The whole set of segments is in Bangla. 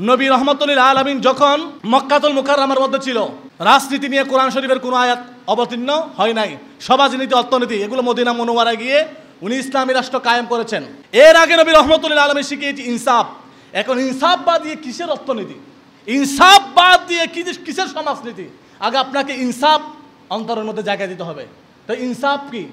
নবী রহমতুল্লিল আলামিন যখন মক্কাতুল মুকাররমার মধ্যে ছিল, রাজনীতি নিয়ে কোরআন শরীফের কোনো আয়াত অবতীর্ণ হয় নাই। সমাজনীতি, অর্থনীতি এগুলো মদিনা মুনওয়ারায় গিয়ে উনি ইসলামী রাষ্ট্র কায়েম করেছেন। এর আগে নবী রহমতুল্লিল আলামিন শিখিয়েছি ইনসাফ। এখন ইনসাফ বাদ দিয়ে কিসের অর্থনীতি, ইনসাফ বাদ দিয়ে কিসের সমাজনীতি? আগে আপনাকে ইনসাফ অন্তরের মধ্যে জায়গা দিতে হবে। তো ইনসাফ কি?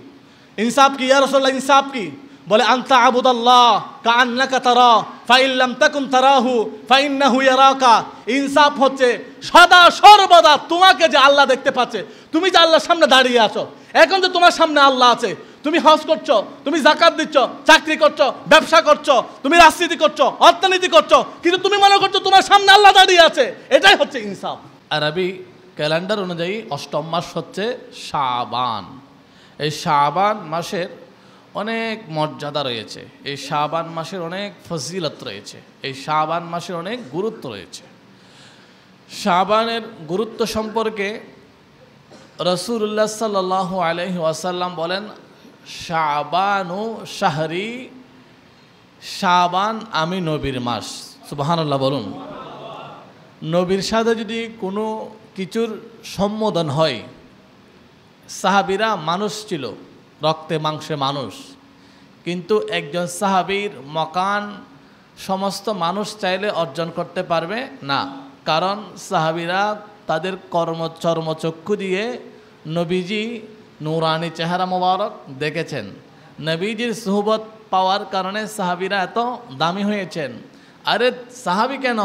ইনসাফ কি ইয়া রাসূলুল্লাহ? ইনসাফ কি? বলে আনতা আবুদাল্লাহ কাআন্নাকা তারা ফাইন লাম তাকুন তারাহু ফাইন্নাহু ইয়ারাকা। ইনসাফ হচ্ছে সদা সর্বদা তোমাকে যে আল্লাহ দেখতে পাচ্ছে, তুমি যে আল্লাহর সামনে দাঁড়িয়ে আছো, এখন যে তোমার সামনে আল্লাহ আছে, তুমি হজ করছো, তুমি যাকাত দিচ্ছ, চাকরি করছো, ব্যবসা করছো, তুমি রাজনীতি করছো, অর্থনীতি করছো, কিন্তু তুমি মনে করছো তোমার সামনে আল্লাহ দাঁড়িয়ে আছে। এটাই হচ্ছে ইনসাফ। আরবি ক্যালেন্ডার অনুযায়ী অষ্টম মাস হচ্ছে শাবান। এই শাবান মাসের অনেক মর্যাদা রয়েছে, এই শাবান মাসের অনেক ফজিলত রয়েছে, এই শাবান মাসের অনেক গুরুত্ব রয়েছে। শাবানের গুরুত্ব সম্পর্কে রাসূলুল্লাহ সাল্লাল্লাহু আলাইহি ওয়াসাল্লাম বলেন, শাবানু শাহরি, শাবান আমি নবীর মাস। সুবহানাল্লাহ বলুন। নবীর সাথে যদি কোনো কিছুর সম্বোধন হয়, সাহাবীরা মানুষ ছিল, রক্তে মাংসে মানুষ, কিন্তু একজন সাহাবীর মকান সমস্ত মানুষ চাইলে অর্জন করতে পারবে না। কারণ সাহাবীরা তাদের চর্মচক্ষু দিয়ে নবীজি নূরানি চেহারা মোবারক দেখেছেন। নবীজির সুহবত পাওয়ার কারণে সাহাবীরা এত দামি হয়েছেন। আরে সাহাবী কেন,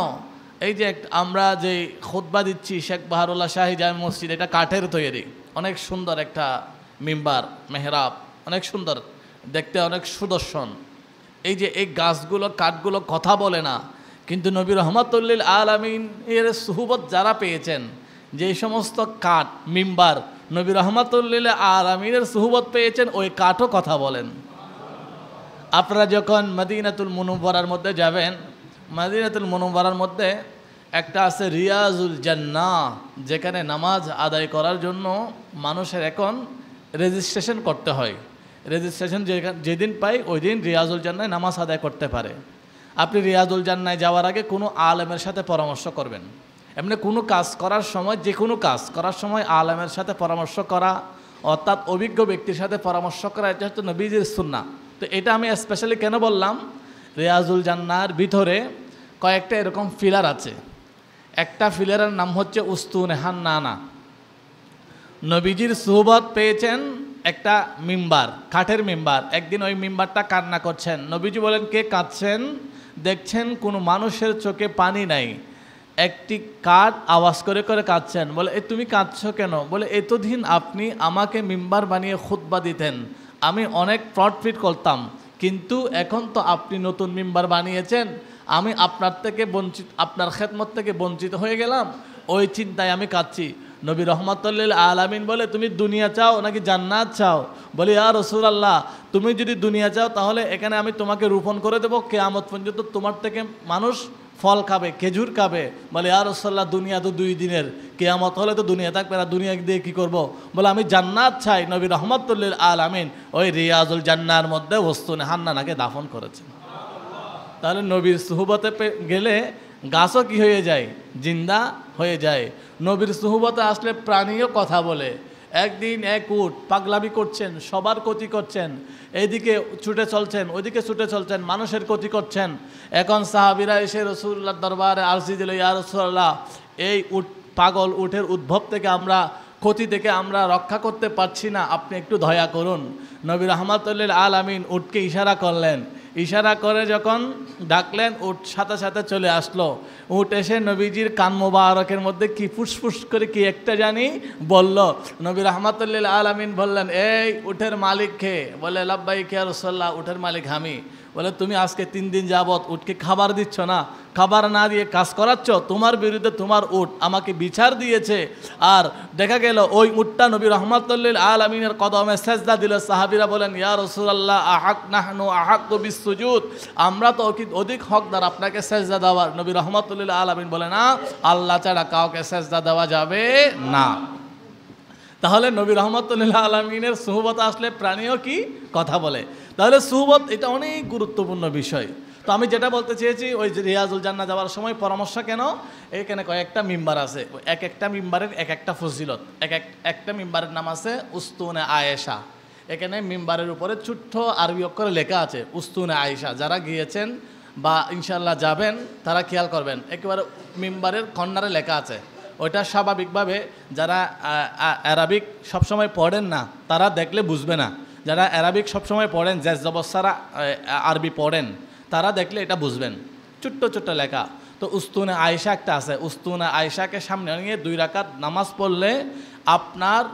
এই যে আমরা যে খুতবা দিচ্ছি শেখ বাহারুল্লাহ শাহী জামে মসজিদ, এটা কাঠের তৈরি, অনেক সুন্দর একটা মিম্বার, মেহরাব, অনেক সুন্দর দেখতে, অনেক সুদর্শন। এই যে এই গাছগুলো, কাঠগুলো কথা বলে না, কিন্তু নবী রহমাতুল্লিল আলামিন এর সুহবত যারা পেয়েছেন, যে সমস্ত কাঠ মিম্বার নবী রহমাতুল্লিল আলামিনের সুহবত পেয়েছেন, ওই কাঠও কথা বলেন। আপনারা যখন মদিনাতুল মুনওয়ারার মধ্যে যাবেন, মদিনাতুল মুনওয়ারার মধ্যে একটা আছে রিয়াজুল জান্নাহ, যেখানে নামাজ আদায় করার জন্য মানুষের এখন রেজিস্ট্রেশন করতে হয়। রেজিস্ট্রেশন যেদিন পাই ওই দিন রিয়াজুল জান্নায় নামাজ আদায় করতে পারে। আপনি রিয়াজুল জান্নায় যাওয়ার আগে কোনো আলেমের সাথে পরামর্শ করবেন। এমনি কোনো কাজ করার সময়, যে কোনো কাজ করার সময় আলেমের সাথে পরামর্শ করা, অর্থাৎ অভিজ্ঞ ব্যক্তির সাথে পরামর্শ করা, এটা হচ্ছে নবীজির সুন্নাহ। তো এটা আমি স্পেশালি কেন বললাম, রিয়াজুল জান্নার ভিতরে কয়েকটা এরকম ফিলার আছে। একটা ফিলারের নাম হচ্ছে উস্তুনে হান্নানা। নবীজির সুহবত পেয়েছেন একটা মিম্বার, কাঠের মিম্বার। একদিন ওই মিম্বারটা কান্না করছেন। নবীজি বলেন, কে কাঁদছেন? দেখছেন কোনো মানুষের চোখে পানি নাই, একটি কাঠ আওয়াজ করে করে কাঁদছেন। বলে, তুমি কাঁদছো কেন? বলে, এতদিন আপনি আমাকে মিম্বার বানিয়ে খুতবা দিতেন, আমি অনেক প্রফিট করতাম, কিন্তু এখন তো আপনি নতুন মিম্বার বানিয়েছেন, আমি আপনার থেকে বঞ্চিত, আপনার খেদমত থেকে বঞ্চিত হয়ে গেলাম, ওই চিন্তায় আমি কাঁদছি। নবী রহমাতুল্লিল আলামিন বলে, তুমি দুনিয়া চাও নাকি জান্নাত চাও? বলে, ইয়া রাসূলুল্লাহ, তুমি যদি দুনিয়া চাও তাহলে এখানে আমি তোমাকে রোপণ করে দেবো, কিয়ামত পর্যন্ত তোমার থেকে মানুষ ফল খাবে, খেজুর খাবে। বলে, ইয়া রাসূলুল্লাহ, দুনিয়া তো 2 দিনের, কিয়ামত হলে তো দুনিয়া থাকবে না, দুনিয়া দিয়ে কী করব? বলে, আমি জান্নাত চাই। নবী রহমাতুল্লিল আলামিন ওই রিয়াজুল জান্নার মধ্যে উস্তুনে হান্নানাকে দাফন করেছেন। তাহলে নবীর সুহবতে গেলে গাছও কি হয়ে যায়? জিন্দা হয়ে যায়। নবীর সুহবতে আসলে প্রাণীও কথা বলে। একদিন এক উট পাগলামি করছেন, সবার ক্ষতি করছেন, এইদিকে ছুটে চলছেন, ওইদিকে ছুটে চলছেন, মানুষের ক্ষতি করছেন। এখন সাহাবীরা এসে রাসূলুল্লাহর দরবারে আরজি দিল, ইয়া রাসূলুল্লাহ, এই উট, পাগল উটের উদ্ভব থেকে আমরা, ক্ষতি থেকে আমরা রক্ষা করতে পারছি না, আপনি একটু দয়া করুন। নবী রাহমাতুল্লিল আলামিন উটকে ইশারা করলেন। ইশারা করে যখন ডাকলেন, উট সাথে সাথে চলে আসলো। উট এসে নবীজির কান মোবারকের মধ্যে কি ফুসফুস করে কি একটা জানি বলল। নবী রাহমাতুল্লিল আলামিন বললেন, এই উটের মালিক কে? বলে, লাব্বাইক ইয়া রাসূলুল্লাহ, উটের মালিক আমি। বলে, তুমি আজকে 3 দিন যাবত উটকে খাবার দিচ্ছ না, খাবার না দিয়ে কাজ করাচ্ছ, তোমার বিরুদ্ধে তোমার উট আমাকে বিচার দিয়েছে। আর দেখা গেল ওই উটটা নবী রহমাতুল্লিল আলামিনের কদমে সেজদা দিল। সাহাবীরা বলেন, ইয়া রাসূলুল্লাহ, নাহনু আহাক্কু বিসসুজুদ, আমরা তো অধিক হকদার আপনাকে সেজদা দেওয়ার। নবী রহমাতুল্লিল আলামিন বলে, না, আল্লাহ ছাড়া কাউকে সেজদা দেওয়া যাবে না। তাহলে নবী রহমাতুল্লিল আলামিনের সুহবত আসলে প্রাণীও কি কথা বলে। তাহলে সুহবত এটা অনেক গুরুত্বপূর্ণ বিষয়। তো আমি যেটা বলতে চেয়েছি, ওই যে রিয়াজুল জান্নাহ যাওয়ার সময় পরামর্শ কেন, এখানে কয়েকটা মিম্বার আছে, এক একটা মিম্বারের এক একটা ফজিলত। একটা মিম্বারের নাম আছে উস্তুনে আয়েশা। এখানে মিম্বারের উপরে ছোট্ট আরবি অক্ষরে লেখা আছে উস্তুনে আয়েশা। যারা গিয়েছেন বা ইনশাল্লাহ যাবেন তারা খেয়াল করবেন, একেবারে মিম্বারের কর্নারে লেখা আছে। ওইটা স্বাভাবিকভাবে যারা অ্যারাবিক সবসময় পড়েন না তারা দেখলে বুঝবে না। যারা অ্যারাবিক সবসময় পড়েন, জেজ জবস্সারা আরবি পড়েন, তারা দেখলে এটা বুঝবেন। ছোট্ট ছোট্ট লেখা। তো উস্তুনে আয়েশা একটা আছে। উস্তুনে আয়েশাকে সামনে নিয়ে 2 রাকাত নামাজ পড়লে আপনার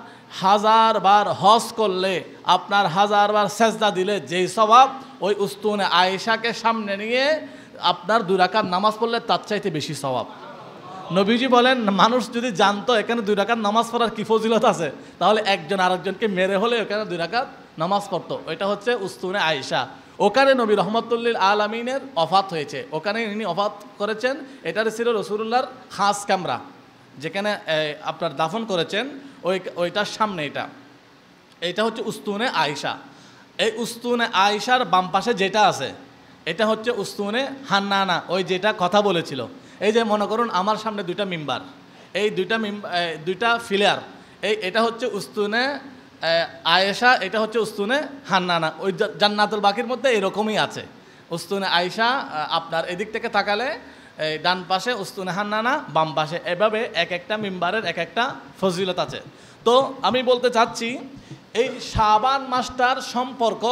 1000 বার হজ করলে, আপনার 1000 বার সেজদা দিলে যেই সওয়াব, ওই উস্তুনে আয়েশাকে সামনে নিয়ে আপনার 2 রাকাত নামাজ পড়লে তার চাইতে বেশি সওয়াব। নবীজি বলেন, মানুষ যদি জানতো এখানে 2 রাকাত নামাজ পড়ার কি ফজিলত আছে, তাহলে একজন আরেকজনকে মেরে হলে ওখানে 2 রাকাত নামাজ পড়তো। ওইটা হচ্ছে উস্তুনে আয়েশা। ওখানে নবী রহমতুল্লিল আলামিনের ওফাত হয়েছে, ওখানে ইনি ওফাত করেছেন। এটার ছিল রাসূলুল্লাহর খাস কামরা, যেখানে আপনার দাফন করেছেন, ওইটার সামনে এটা হচ্ছে উস্তুনে আয়েশা। এই উস্তুনে আয়েশার বাম পাশে যেটা আছে এটা হচ্ছে উস্তুনে হান্নানা, ওই যেটা কথা বলেছিল। এই যে মনে করুন আমার সামনে 2টা মিম্বার, এই 2টা ফিলার, এটা হচ্ছে উস্তুনে আয়েশা, এটা হচ্ছে উস্তুনে হান্নানা। ওই জান্নাতুল বাকির মধ্যে এরকমই আছে। উস্তুনে আয়েশা আপনার এদিক থেকে তাকালে ডান পাশে উস্তুনে হান্নানা, বাম পাশে, এভাবে এক একটা মিম্বারের এক একটা ফজিলত আছে। তো আমি বলতে চাচ্ছি, এই শাবান মাসটার সম্পর্ক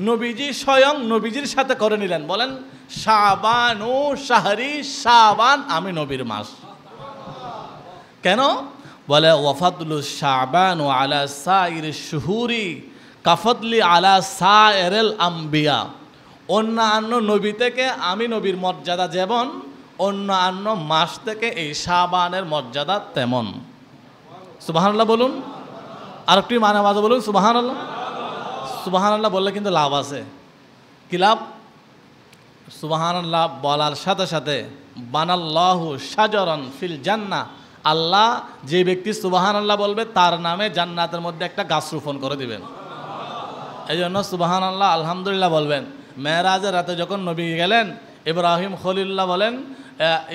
নবীজি স্বয়ং নবীজির সাথে করে নিলেন। বলেন, শাবানু শাহরি, শাবান আমি নবীর মাস। কেন? বলে ওয়াফাদলু শাবানু আলা সাইর শুহুরি কাফদলি আলা সাইরুল আম্বিয়া। অন্যান্য নবী থেকে আমি নবীর মর্যাদা যেমন, অন্যান্য মাস থেকে এই শাবানের মর্যাদা তেমন। সুবহানাল্লাহ বলুন, আর একটু মানে মাঝে বলুন সুবহানাল্লাহ। সুবহানাল্লাহ বললে কিন্তু লাভ আছে। কি লাভ? সুবহানাল্লাহ বলার সাথে সাথে বানাল্লাহু শাজারান ফিল জান্নাহ, আল্লাহ যে ব্যক্তি সুবহানাল্লাহ বলবে তার নামে জান্নাতের মধ্যে একটা গাছ রোপণ করে দিবেন। এই জন্য সুবহানাল্লাহ আলহামদুলিল্লাহ বলবেন। মেরাজের রাতে যখন নবী গেলেন, ইব্রাহিম খলিলুল্লাহ বলেন,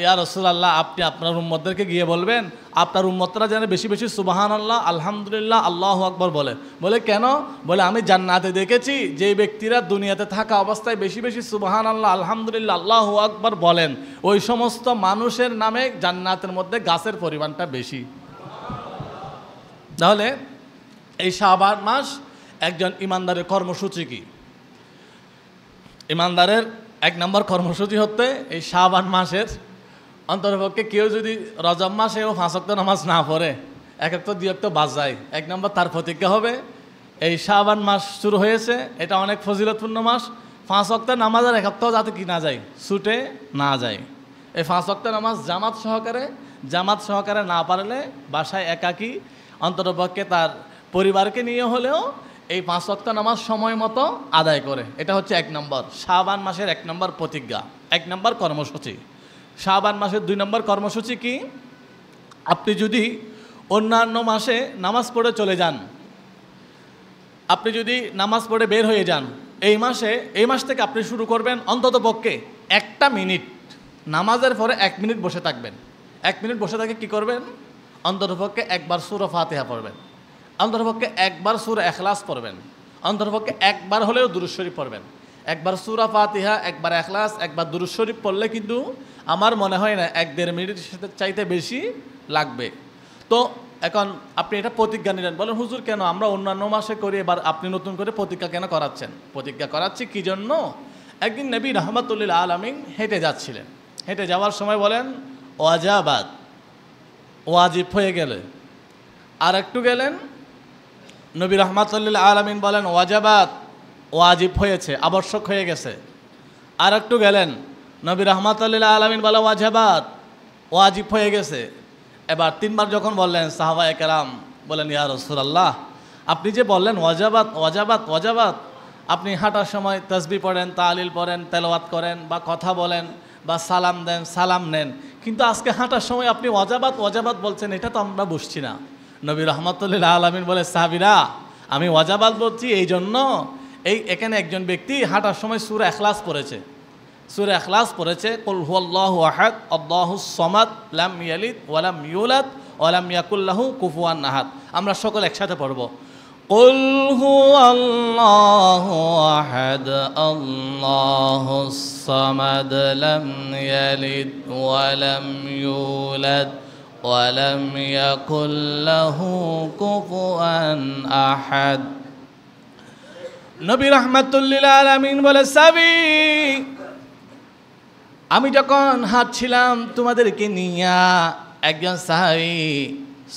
ইয়া রাসূলুল্লাহ, আপনি আপনার উম্মতদেরকে গিয়ে বলবেন আপনার উম্মতরা যেন বেশি বেশি সুবহানাল্লাহ আলহামদুলিল্লাহ আল্লাহু আকবার বলে। বলে কেন? বলে আমি জান্নাতে দেখেছি যে ব্যক্তিরা দুনিয়াতে থাকা অবস্থায় বেশি বেশি সুবহানাল্লাহ আলহামদুলিল্লাহ আল্লাহু আকবার বলেন, ওই সমস্ত মানুষের নামে জান্নাতের মধ্যে গাছের পরিমাণটা বেশি। তাহলে এই শাবান মাস একজন ইমানদারের কর্মসূচি কি? ইমানদারের 1 নম্বর কর্মসূচি হতে এই শাবান মাসের অন্তরপক্ষে কেউ যদি রজব মাসেও 5 ওয়াক্ত নামাজ না পড়ে, 1 ওয়াক্ত 2 ওয়াক্ত বাদ যায়, 1 নম্বর তার প্রতিজ্ঞা হবে এই শাবান মাস শুরু হয়েছে, এটা অনেক ফজিলতপূর্ণ মাস, 5 ওয়াক্ত নামাজের 1 ওয়াক্ত যাতে কি না যায়, ছুটে না যায়। এই 5 ওয়াক্ত নামাজ জামাত সহকারে না পারলে বাসায় একাকী অন্তরপক্ষে তার পরিবারকে নিয়ে হলেও এই 5 ওয়াক্ত নামাজ সময় মতো আদায় করে। এটা হচ্ছে 1 নম্বর শাবান মাসের 1 নম্বর প্রতিজ্ঞা, 1 নম্বর কর্মসূচি। শাবান মাসের 2 নম্বর কর্মসূচি কি? আপনি যদি অন্যান্য মাসে নামাজ পড়ে চলে যান, আপনি যদি নামাজ পড়ে বের হয়ে যান, এই মাস থেকে আপনি শুরু করবেন অন্ততপক্ষে 1টা মিনিট নামাজের পরে 1 মিনিট বসে থাকবেন। 1 মিনিট বসে থেকে কি করবেন? অন্ততপক্ষে 1বার সূরা ফাতিহা পড়বেন, অন্ততপক্ষে 1বার সূরা ইখলাস পড়বেন, অন্ততপক্ষে 1বার হলেও দুরূদ শরীফ পড়বেন। 1বার সূরা ফাতিহা, 1বার ইখলাস, 1বার দুরূদ শরীফ পড়লে কিন্তু আমার মনে হয় না 1-1.5 মিনিটের চাইতে বেশি লাগবে। তো এখন আপনি এটা প্রতিজ্ঞা নিলেন। বলেন, হুজুর কেন আমরা অন্যান্য মাসে করি, এবার আপনি নতুন করে প্রতিজ্ঞা কেন করাচ্ছেন? প্রতিজ্ঞা করাচ্ছি কি জন্য? একদিন নবী রহমাতুল্লিল আলামিন হেঁটে যাচ্ছিলেন, হেঁটে যাওয়ার সময় বলেন ওয়াজাবাত, ওয়াজিব হয়ে গেলে। আর একটু গেলেন, নবী রহমাতুল্লিল আলামিন বলেন ওয়াজাবাত, ওয়াজিব হয়েছে, আবশ্যক হয়ে গেছে। আর একটু গেলেন, নবী রহমাতুল্লিল আলামিন বলে ওয়াজাবাত, ওয়াজিব হয়ে গেছে। এবার 3বার যখন বললেন, সাহাবায়ে কেরাম বলেন, ইয়া রাসূলুল্লাহ, আপনি যে বললেন ওয়াজাবাত ওয়াজাবাত ওয়াজাবাত, আপনি হাঁটার সময় তাসবিহ পড়েন, তাহলিল পড়েন, তেলাওয়াত করেন, বা কথা বলেন, বা সালাম দেন, সালাম নেন, কিন্তু আজকে হাঁটার সময় আপনি ওয়াজাবাত ওয়াজাবাত বলছেন, এটা তো আমরা বুঝছি না। নবী রহমাতুল্লিল আলামিন বলে, সাহাবীরা, আমি ওয়াজাবাত বলছি এই জন্য, এখানে একজন ব্যক্তি হাঁটার সময় সূরা ইখলাস পড়েছে, সূরা ইখলাস পড়েছে, কুল হুয়াল্লাহু আহাদ আল্লাহুস সামাদ লাম ইয়ালিদ ওয়া লাম ইউলাদ ওয়া লাম ইয়াকুল লাহু কুফুয়ান আহাদ। আমরা সকলে একসাথে পড়ব, কুল হুয়াল্লাহু আহাদ আল্লাহুস সামাদ লাম ইয়ালিদ ওয়া লাম ইউলাদ ওয়া লাম ইয়াকুল লাহু কুফুয়ান আহাদ। নবী রাহমাতুল লিল আলামিন বলে, সাবি আমি যখন হাঁটছিলাম তোমাদেরকে নিয়া, একজন সাহাবী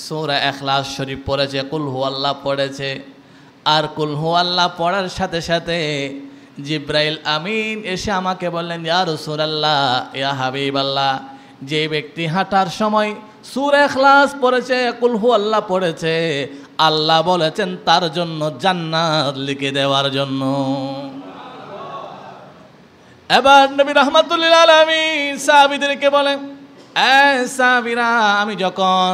সূরা ইখলাস শরীফ পড়েছে, কুল হুয়াল্লাহ পড়েছে। আর কুল হুয়াল্লাহ পড়ার সাথে সাথে জিব্রাইল আমিন এসে আমাকে বললেন, ইয়া রাসূলুল্লাহ, ইয়া হাবিবাল্লাহ, যে ব্যক্তি হাঁটার সময় সূরা ইখলাস পড়েছে, কুল হুয়াল্লাহ পড়েছে, আল্লাহ বলেছেন তার জন্য জান্নাত লিখে দেওয়ার জন্য। এবার নবী রাহমাতুল লিল আলামিন সাহাবীদেরকে বলেন, সাহাবীরা, আমি যখন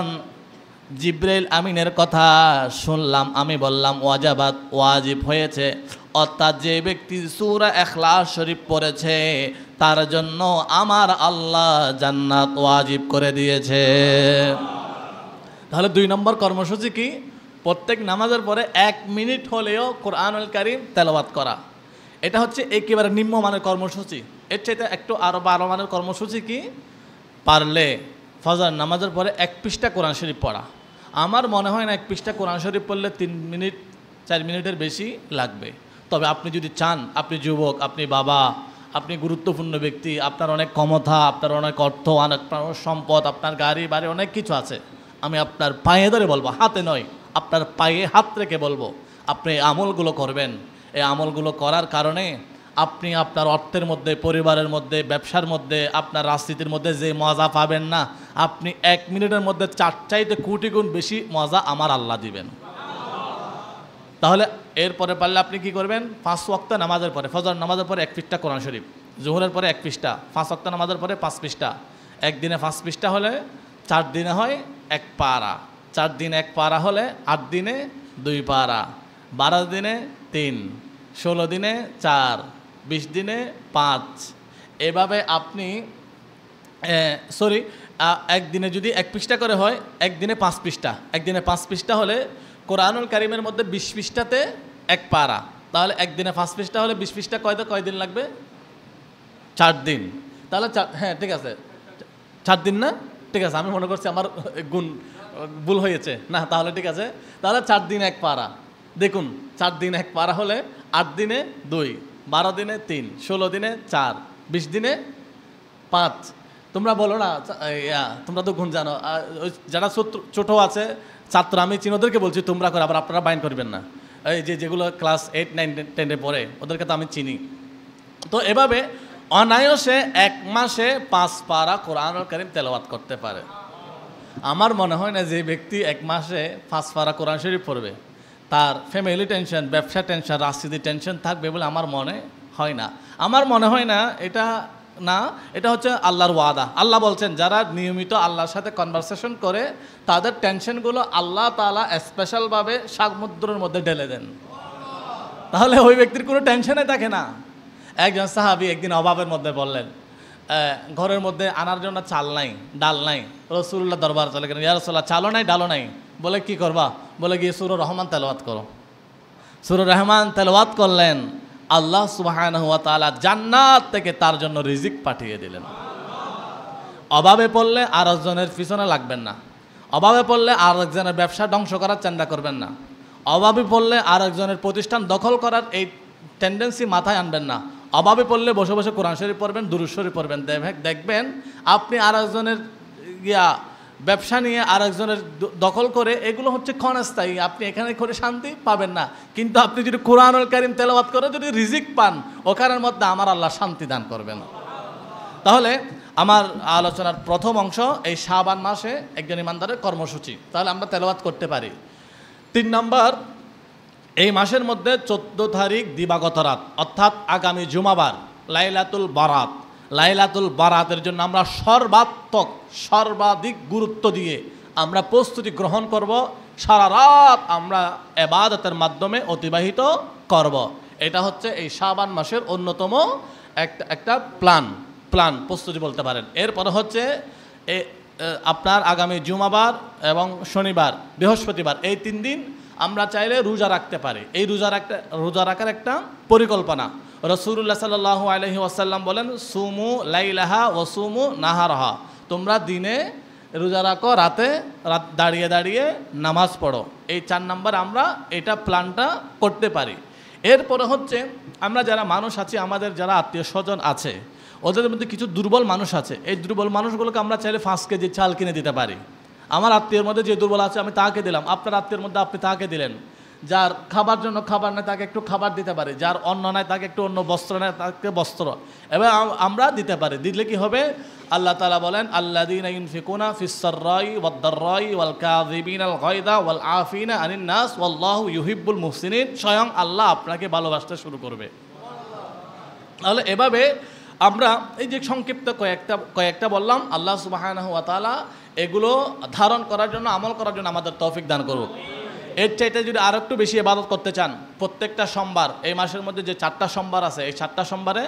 জিব্রাইল আমিনের কথা শুনলাম আমি বললাম ওয়াজাবাত, ওয়াজিব হয়েছে, অর্থাৎ যে ব্যক্তি সূরা ইখলাস শরীফ পড়েছে তার জন্য আমার আল্লাহ জান্নাত ওয়াজিব করে দিয়েছে। তাহলে 2 নম্বর কর্মসূচি কি? প্রত্যেক নামাজের পরে 1 মিনিট হলেও কোরআনুল কারীম তেলাওয়াত করা। এটা হচ্ছে একেবারে নিম্নমানের কর্মসূচি। এর চাইতে একটু আরও 12 মানের কর্মসূচি কি? পারলে ফজর নামাজের পরে 1 পৃষ্ঠা কোরআন শরীফ পড়া। আমার মনে হয় না 1 পৃষ্ঠা কোরআন শরীফ পড়লে 3 মিনিট 4 মিনিটের বেশি লাগবে। তবে আপনি যদি চান, আপনি যুবক, আপনি বাবা, আপনি গুরুত্বপূর্ণ ব্যক্তি, আপনার অনেক ক্ষমতা, আপনার অনেক অর্থ, আপনার সম্পদ, আপনার গাড়ি বাড়ি অনেক কিছু আছে, আমি আপনার পায়ে ধরে বলবো, হাতে নয়, আপনার পায়ে হাত রেখে বলবো, আপনি এই আমলগুলো করবেন। এই আমলগুলো করার কারণে আপনি আপনার অর্থের মধ্যে, পরিবারের মধ্যে, ব্যবসার মধ্যে, আপনার রাজনীতির মধ্যে যে মজা পাবেন না, আপনি 1 মিনিটের মধ্যে 4 চাইতে কোটি গুণ বেশি মজা আমার আল্লাহ দিবেন। তাহলে এরপরে পারলে আপনি কি করবেন? 5 ওয়াক্ত নামাজের পরে, ফজর নামাজের পরে 1 পৃষ্ঠা কোরআন শরীফ, জোহরের পরে 1 পৃষ্ঠা, 5 ওয়াক্ত নামাজের পরে 5 পৃষ্ঠা। একদিনে 5 পৃষ্ঠা হলে 4 দিনে হয় 1 পারা, 4 দিনে 1 পারা হলে 8 দিনে 2 পারা, 12 দিনে 3, 16 দিনে 4, 20 দিনে 5। এভাবে আপনি একদিনে যদি 1 পৃষ্ঠা করে হয়, একদিনে 5 পৃষ্ঠা, একদিনে 5 পৃষ্ঠা হলে কোরআনুল কারীমের মধ্যে 20 পৃষ্ঠাতে 1 পারা। তাহলে একদিনে 5 পৃষ্ঠা হলে 20 পৃষ্ঠা কয় দিন লাগবে? 4 দিন। তাহলে হ্যাঁ ঠিক আছে, 4 দিন না? ঠিক আছে, আমি মনে করছি আমার ভুল হয়েছে না, তাহলে ঠিক আছে। তাহলে 4 দিন 1 পারা। দেখুন, 4 দিন 1 পারা হলে 8 দিনে 2, 12 দিনে 3, 16 দিনে 4, 20 দিনে 5। তোমরা বলো না, তোমরা তো গুণ জানো। যারা ছোট আছে ছাত্র, আমি চিনোদেরকে বলছি তোমরা করে, আবার আপনারা বাইন করবেন না। এই যেগুলো ক্লাস 8, 9, 10-এ পড়ে, ওদেরকে তো আমি চিনি। তো এভাবে অনায়াসে 1 মাসে 5 পারা কোরআনুল কারীম তেলাওয়াত করতে পারে। আমার মনে হয় না যে ব্যক্তি 1 মাসে 5 পারা কোরআন শরীফ পড়বে তার ফ্যামিলি টেনশন, ব্যবসা টেনশন, রাজনীতি টেনশন থাকবে বলে আমার মনে হয় না। আমার মনে হয় না এটা হচ্ছে আল্লাহর ওয়াদা। আল্লাহ বলছেন যারা নিয়মিত আল্লাহর সাথে কনভারসেশন করে তাদের টেনশনগুলো আল্লাহ তাআলা স্পেশালভাবে সমুদ্রের মধ্যে ঢেলে দেন। তাহলে ওই ব্যক্তির কোনো টেনশনে থাকে না। একজন সাহাবী একদিন অভাবের মধ্যে বললেন, ঘরের মধ্যে আনার জন্য চাল নাই, ডাল নাই। রাসূলুল্লাহ দরবার চলে গেলেন, ইয়া রাসূলুল্লাহ, চালও নাই, ডালও নাই। বলে কি করবা? বলে গিয়ে সূরা রহমান তেলাওয়াত করো। সূরা রহমান তেলাওয়াত করলেন, আল্লাহ সুবহানাহু ওয়া তাআলা জান্নাত থেকে তার জন্য রিজিক পাঠিয়ে দিলেন। অভাবে পড়লে আর একজনের পিছনে লাগবেন না, অভাবে পড়লে আর একজনের ব্যবসা ধ্বংস করার চিন্তা করবেন না, অভাবে পড়লে আর একজনের প্রতিষ্ঠান দখল করার এই টেন্ডেন্সি মাথায় আনবেন না। অভাবে পড়লে বসে বসে কোরআন শরীফ পড়বেন, দুরূদ শরীফ পড়বেন, দেখবেন আপনি আর একজনের ব্যবসা নিয়ে আর একজনের দখল করে, এগুলো হচ্ছে ক্ষণস্থায়ী। আপনি এখানে করে শান্তি পাবেন না। কিন্তু আপনি যদি কোরআনুল কারীম তেলাওয়াত করে যদি রিজিক পান, ওখানের মধ্যে আমার আল্লাহ শান্তি দান করবেন। তাহলে আমার আলোচনার প্রথম অংশ এই শাবান মাসে একজন ইমানদারের কর্মসূচি, তাহলে আমরা তেলাওয়াত করতে পারি। 3 নম্বর, এই মাসের মধ্যে 14 তারিখ দিবাগত রাত, অর্থাৎ আগামী জুমাবার লাইলাতুল বারাত। লাইলাতুল বারাতের জন্য আমরা সর্বাধিক গুরুত্ব দিয়ে আমরা প্রস্তুতি গ্রহণ করব। সারা রাত আমরা ইবাদতের মাধ্যমে অতিবাহিত করব। এটা হচ্ছে এই শাবান মাসের অন্যতম একটা প্ল্যান প্রস্তুতি বলতে পারেন। এরপরে হচ্ছে আপনার আগামী জুমাবার এবং শনিবার বৃহস্পতিবার এই 3 দিন আমরা চাইলে রোজা রাখতে পারি। এই রোজা রাখার একটা পরিকল্পনা রাসূলুল্লাহ সাল্লাল্লাহু আলাইহি ওয়াসাল্লাম বলেন, সুমু লাইলাহা ওয়া সুমু নাহারাহা, তোমরা দিনে রোজা রাখো, রাত দাঁড়িয়ে দাঁড়িয়ে নামাজ পড়ো। এই 4 নাম্বার আমরা এটা প্ল্যানটা করতে পারি। এরপরে হচ্ছে আমরা যারা মানুষ আছি, আমাদের যারা আত্মীয় স্বজন আছে, ওদের মধ্যে কিছু দুর্বল মানুষ আছে। এই দুর্বল মানুষগুলোকে আমরা চাইলে 5 কেজি চাল কিনে দিতে পারি। আমার আত্মীয়ের মধ্যে যে দুর্বল আছে আমি তাকে দিলাম, আপনার আত্মীয়ের মধ্যে আপনি তাকে দিলেন। যার খাবার জন্য খাবার নেই তাকে একটু খাবার দিতে পারি, যার অন্ন নাই তাকে একটু অন্য বস্ত্র নেয় তাকে বস্ত্র, এবার আমরা দিতে পারি। দিলে কি হবে? আল্লাহ তাআলা বলেন, আল্লাযীনা ইউনফিকুনা ফিস-সাররাই ওয়াদ-দাররাই ওয়াল কাযিবিনাল গায়যা ওয়াল আফিনা আনিন নাস ওয়াল্লাহু ইউহিব্বুল মুহসিনিন। স্বয়ং আল্লাহ আপনাকে ভালোবাসতে শুরু করবে। তাহলে এভাবে আমরা এই যে সংক্ষিপ্ত কয়েকটা বললাম, আল্লাহ সুবহানাহু ওয়া তাআলা এগুলো ধারণ করার জন্য, আমল করার জন্য আমাদের তৌফিক দান করুক। এর চাইতে যদি আরো একটু বেশি ইবাদত করতে চান, প্রত্যেকটা সোমবার, এই মাসের মধ্যে যে 4টা সোমবার আছে, এই 4টা সোমবারে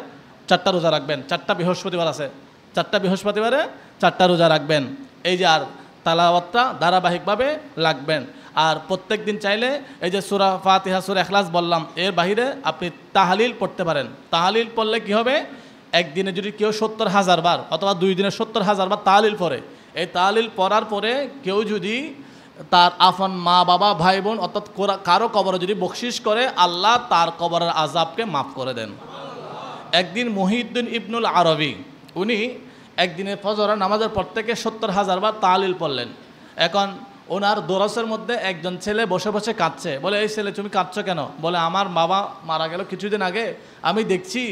4টা রোজা রাখবেন। 4টা বৃহস্পতিবার আছে, 4টা বৃহস্পতিবারে 4টা রোজা রাখবেন। এই যে আর তালাওয়াতটা ধারাবাহিকভাবে লাগবেন। আর প্রত্যেক দিন চাইলে এই যে সূরা ফাতিহা, সূরা ইখলাস বললাম, এর বাইরে আপনি তাহলিল পড়তে পারেন। তাহলিল পড়লে কি হবে? একদিনে যদি কেউ 70,000 বার অথবা 2 দিনে 70,000 বার তাহলিল পড়ে, এই তাহলিল পড়ার পরে কেউ যদি তার আপন মা বাবা ভাই বোন অর্থাৎ কারো কবরে যদি বকশিশ করে, আল্লাহ তার কবরের আযাবকে মাফ করে দেন। একদিন মুহিউদ্দিন ইবনুল আরবি উনি একদিনে ফজরের নামাজের পর থেকে 70,000 বার তাহলিল পড়লেন। এখন ওনার দরসের মধ্যে একজন ছেলে বসে বসে কাঁদছে। বলে, এই ছেলে তুমি কাঁদছো কেন? বলে, আমার বাবা মারা গেল কিছুদিন আগে, আমি দেখছি